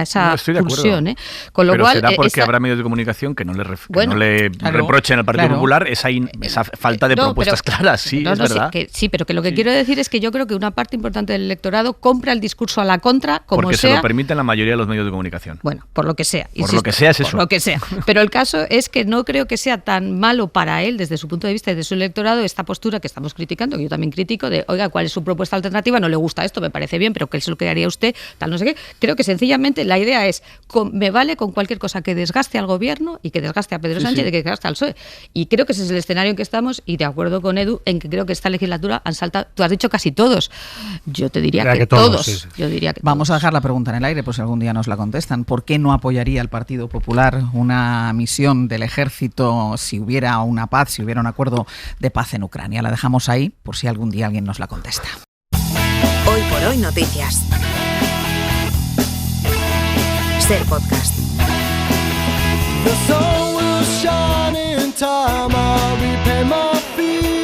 pulsión. Con lo pero cual, será porque habrá medios de comunicación que no le reprochen al Partido Popular esa falta de propuestas claras. Sí, es verdad. Sí, pero que lo que quiero decir es que yo creo que una parte importante del electorado compra el discurso a la contra, como porque sea. Se lo permiten la mayoría de los medios de comunicación. Bueno, por lo que sea. Por lo que sea es eso. Por lo que sea. Pero el caso es que no creo que sea tan malo para él, desde su punto de vista y de su electorado, esta postura que estamos criticando, que yo también critico, de, oiga, ¿cuál es su propuesta alternativa? No le gusta esto, me parece bien, pero ¿qué es lo que haría usted? Tal, no sé qué. Creo que sencillamente la idea es, me vale con cualquier cosa que desgaste al gobierno y que desgaste a Pedro Sánchez y que desgaste al PSOE. Y creo que ese es el escenario en que estamos, y de acuerdo con Edu, en que creo que esta legislatura han saltado, tú has dicho casi todos. Yo te diría que todos. Sí. Yo diría que vamos a dejar la pregunta en el aire, pues si algún día nos la contestan. ¿Por qué no apoyaría el Partido Popular una misión del ejército si hubiera una paz, si hubiera un acuerdo de paz en Ucrania? La dejamos ahí por si algún día alguien nos la contesta. Hoy por hoy noticias. Ser podcast.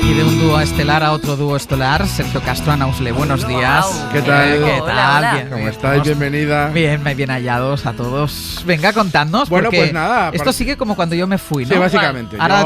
Y de un dúo estelar a otro dúo estelar, Sergio Castro, Ana Usle, buenos días. ¿Qué tal? ¿Qué tal? Hola. Bien, ¿Cómo estáis? Bienvenida. Bien hallados a todos. Venga, contadnos. Bueno, porque pues nada. Esto sigue como cuando yo me fui, ¿no? Sí, básicamente. Ahora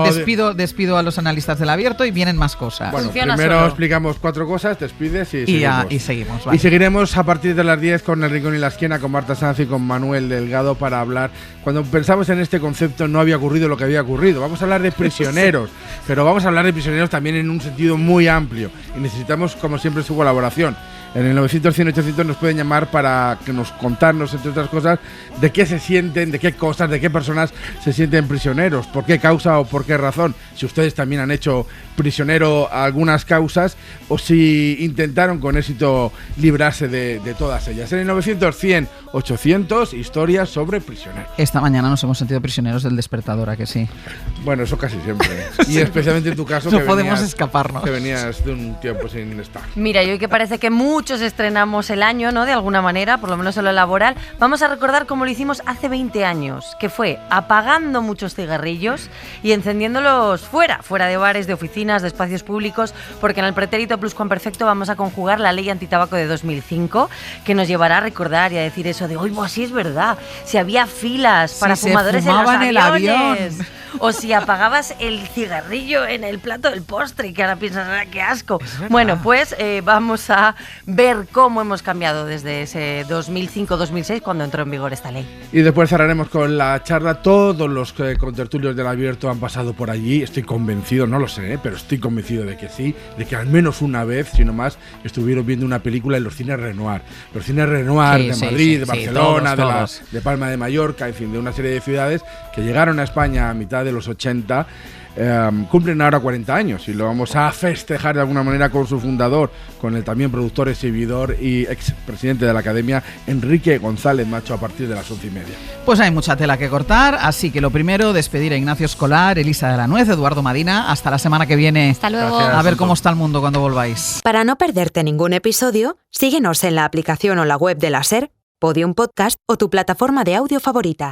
despido a los analistas del abierto y vienen más cosas. Bueno, primero explicamos 4 cosas, despides y seguimos. Y seguimos, vale. Y seguiremos a partir de las 10 con El Rincón y la Esquina, con Marta Sanz y con Manuel Delgado para hablar. Cuando pensamos en este concepto no había ocurrido lo que había ocurrido. Vamos a hablar de prisioneros, pero vamos a hablar de prisioneros también en un sentido muy amplio. Y necesitamos, como siempre, su colaboración. En el 900-100-800 nos pueden llamar para que nos contarnos, entre otras cosas, de qué se sienten, de qué cosas, de qué personas se sienten prisioneros, por qué causa o por qué razón. Si ustedes también han hecho prisionero a algunas causas o si intentaron con éxito librarse de todas ellas. En el 900-100-800, historias sobre prisioneros. Esta mañana nos hemos sentido prisioneros del despertador, ¿a que sí? Bueno, eso casi siempre. Y especialmente en tu caso, no podemos escaparnos. Que venías de un tiempo sin estar. Mira, y hoy que parece que muchos estrenamos el año, ¿no? De alguna manera, por lo menos en lo laboral, vamos a recordar cómo lo hicimos hace 20 años, que fue apagando muchos cigarrillos y encendiéndolos fuera de bares, de oficinas, de espacios públicos, porque en el pretérito pluscuamperfecto vamos a conjugar la ley antitabaco de 2005, que nos llevará a recordar y a decir eso de, oye, pues sí es verdad, si había filas para fumadores en los aviones. o si apagabas el cigarrillo en el plato del postre, que ahora piensas, qué asco. Bueno, pues vamos a ver cómo hemos cambiado desde ese 2005-2006 cuando entró en vigor esta ley. Y después cerraremos con la charla. Todos los contertulios del Abierto han pasado por allí, estoy convencido, no lo sé, pero estoy convencido de que sí, de que al menos una vez, si no más, estuvieron viendo una película en los cines Renoir. Los cines Renoir de Madrid, de Barcelona, todos. De Palma de Mallorca, en fin, de una serie de ciudades que llegaron a España a mitad de los 80, cumplen ahora 40 años y lo vamos a festejar de alguna manera con su fundador, con el también productor, exhibidor y expresidente de la Academia, Enrique González Macho, a partir de las 11:30. Pues hay mucha tela que cortar, así que lo primero, despedir a Ignacio Escolar, Elisa de la Nuez, Eduardo Madina. Hasta la semana que viene. Hasta luego. A ver cómo está el mundo cuando volváis. Para no perderte ningún episodio, síguenos en la aplicación o la web de la SER, Podium Podcast o tu plataforma de audio favorita.